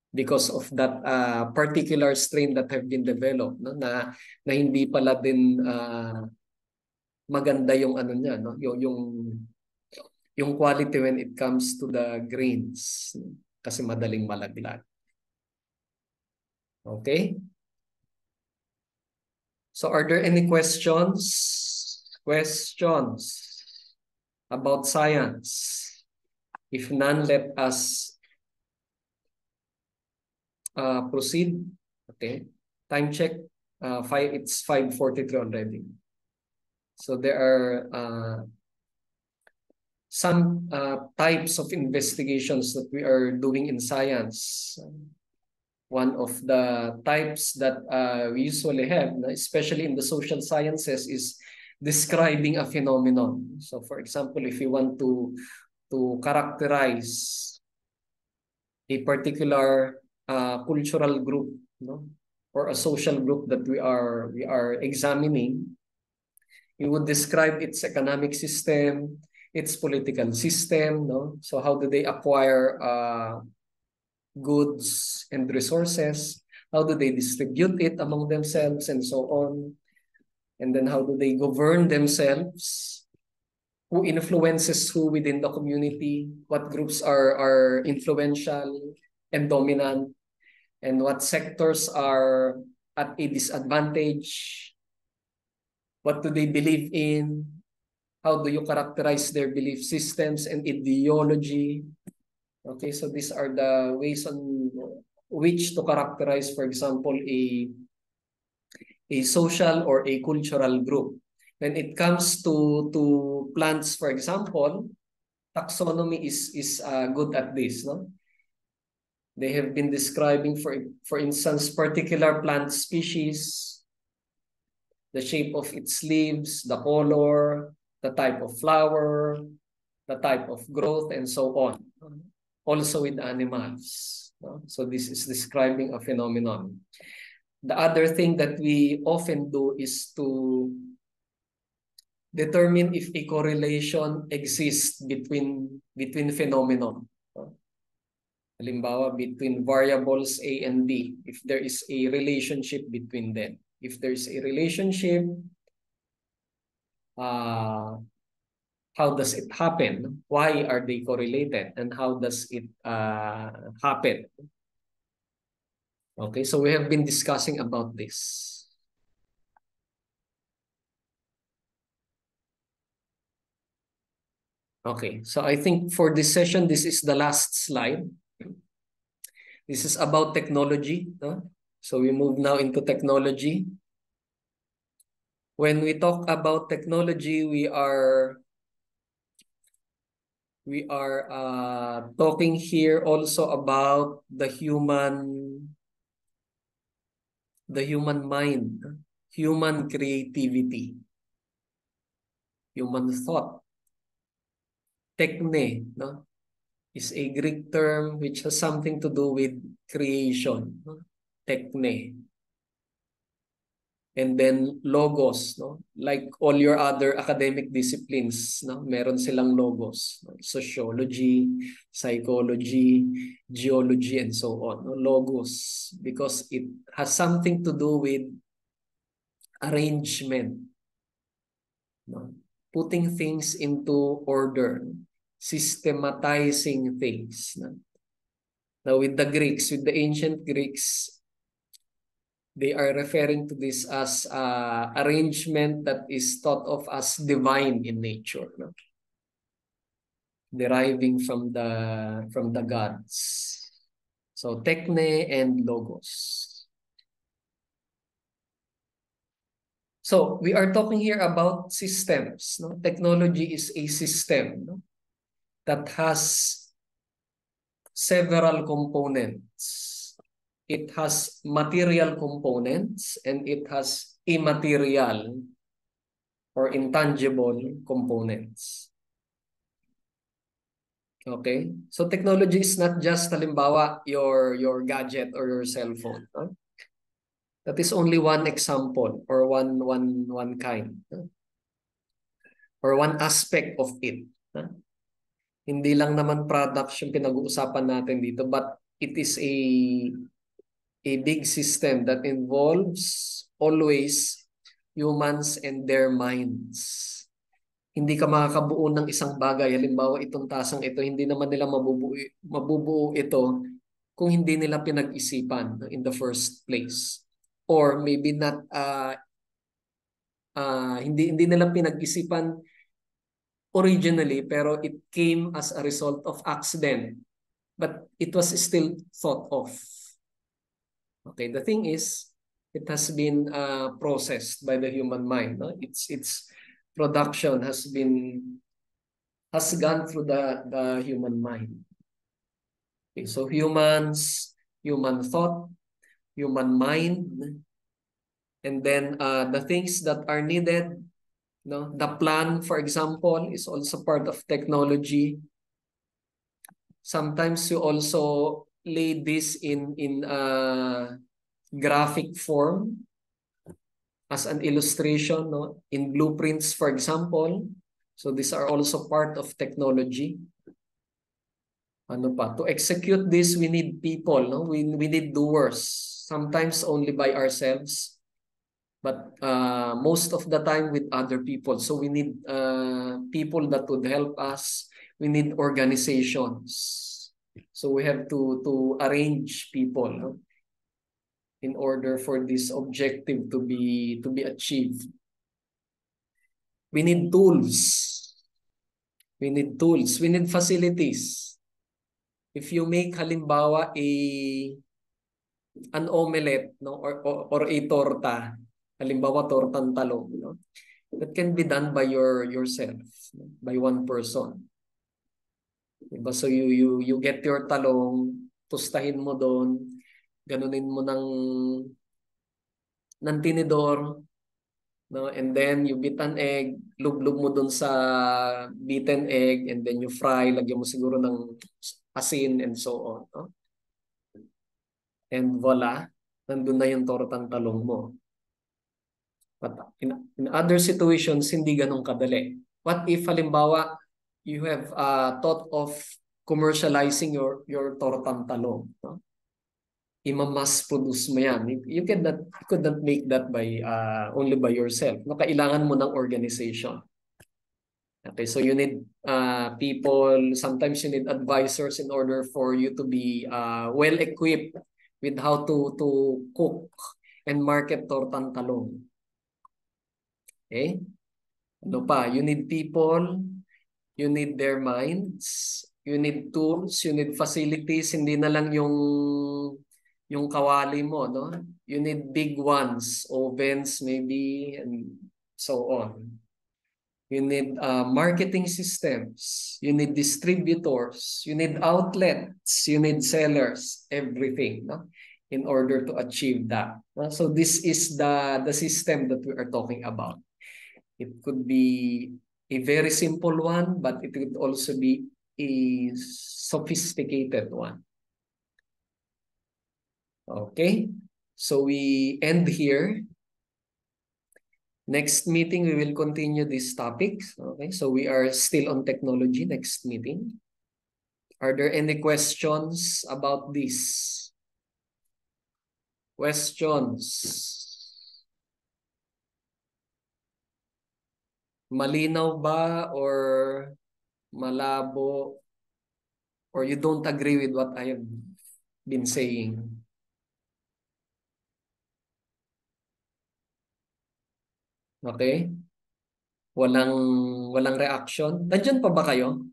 Because of that particular strain that have been developed, no? Na hindi pala din maganda yung ano niya, no? Yung quality when it comes to the grains, no? Kasi madaling malaglag. Okay? So are there any questions? Questions about science? If none, let us proceed. Okay. Time check. It's 5:43 already. So there are some types of investigations that we are doing in science. One of the types that we usually have, especially in the social sciences, is describing a phenomenon. So for example, if you want to characterize a particular cultural group, no, or a social group that we are examining, we would describe its economic system, its political system, no. So how do they acquire goods and resources? How do they distribute it among themselves and so on? And then how do they govern themselves? Who influences who within the community? What groups are influential and dominant? And what sectors are at a disadvantage? What do they believe in? How do you characterize their belief systems and ideology? Okay, so these are the ways on which to characterize, for example, a social or a cultural group. When it comes to plants, for example, taxonomy is good at this, no? They have been describing, for instance, particular plant species, the shape of its leaves, the color, the type of flower, the type of growth, and so on. Also with animals, no? So this is describing a phenomenon. The other thing that we often do is to determine if a correlation exists between phenomenon. Halimbawa, between variables A and B, if there is a relationship between them. If there is a relationship, how does it happen? Why are they correlated? And how does it happen? Okay, so we have been discussing about this. Okay, so I think for this session, this is the last slide. This is about technology. No? So we move now into technology. When we talk about technology, we are talking here also about the human mind, human creativity, human thought. Techne, no, is a Greek term which has something to do with creation, no? Techne. And then logos, no? Like all your other academic disciplines, no? Meron silang logos, no? Sociology, psychology, geology, and so on. No? Logos, because it has something to do with arrangement, no? Putting things into order, systematizing things. No? Now with the Greeks, with the ancient Greeks, they are referring to this as arrangement that is thought of as divine in nature, no? Deriving from the gods. So techne and logos. So we are talking here about systems. No? Technology is a system, no? That has several components. It has material components and it has immaterial or intangible components. Okay? So technology is not just halimbawa your gadget or your cell phone. Huh? That is only one example or one kind, huh? Or one aspect of it. Huh? Hindi lang naman products yung pinag-uusapan natin dito, but it is a big system that involves always humans and their minds. Hindi ka makakabuo ng isang bagay. Halimbawa, itong tasang ito, hindi naman nila mabubuo ito kung hindi nila pinag-isipan in the first place. Or maybe not, hindi nila pinag-isipan originally, pero it came as a result of accident. But it was still thought of. Okay, the thing is, it has been processed by the human mind. No? Its production has gone through the human mind. Okay, so humans, human thought, human mind, and then the things that are needed. No, the plan, for example, is also part of technology. Sometimes you also lay this in graphic form as an illustration, no? In blueprints, for example. So these are also part of technology. Ano pa? To execute this, we need people, no? We need doers. Sometimes only by ourselves, but most of the time with other people. So we need people that would help us. We need organizations. So we have to arrange people, no? In order for this objective to be achieved. We need tools. We need tools. We need facilities. If you make halimbawa an omelette, no, or a torta, halimbawa tortang talong, no, that can be done by yourself, no, by one person. Diba? So you get your talong, tustahin mo doon, ganunin mo ng tinidor, no, and then you beat an egg, lublog mo doon sa beaten egg, and then you fry, lagyan mo siguro ng asin and so on, no? And voila, nandun na yung tortang talong mo. But in other situations, hindi ganun kadali. What if halimbawa, you have thought of commercializing your tortang talong, no? Ima-mass produce mo yan. You could not make that by only by yourself. No, kailangan mo ng organization. Okay, so you need people, sometimes you need advisors in order for you to be well equipped with how to cook and market tortang talong. Okay? Ano pa? You need people, you need their minds, you need tools, you need facilities, hindi na lang yung kawali mo, no? You need big ones, ovens maybe, and so on. You need marketing systems, you need distributors, you need outlets, you need sellers, everything, no? In order to achieve that. So this is the system that we are talking about. It could be a very simple one, but it could also be a sophisticated one. Okay, so we end here. Next meeting, we will continue this topic. Okay, so we are still on technology next meeting. Are there any questions about this? Questions? Malinaw ba or malabo? Or you don't agree with what I have been saying? Okay? Walang reaction. Nandiyan pa ba kayo?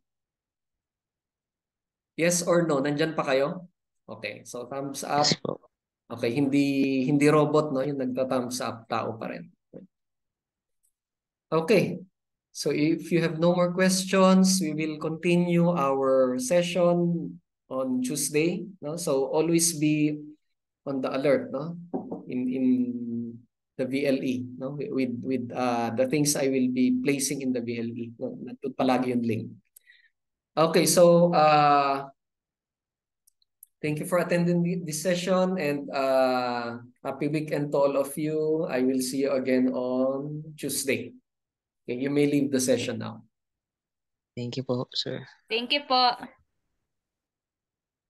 Yes or no? Nandiyan pa kayo? Okay. So thumbs up. Yes po. Okay, hindi robot, no, yung nagta-thumbs up, tao pa rin. Okay. So if you have no more questions, we will continue our session on Tuesday. No? So always be on the alert, no? In the VLE, no? With the things I will be placing in the VLE. No? Nandun palagi yung link. Okay, so thank you for attending this session, and happy weekend to all of you. I will see you again on Tuesday. Okay, you may leave the session now. Thank you po, sir. Thank you po.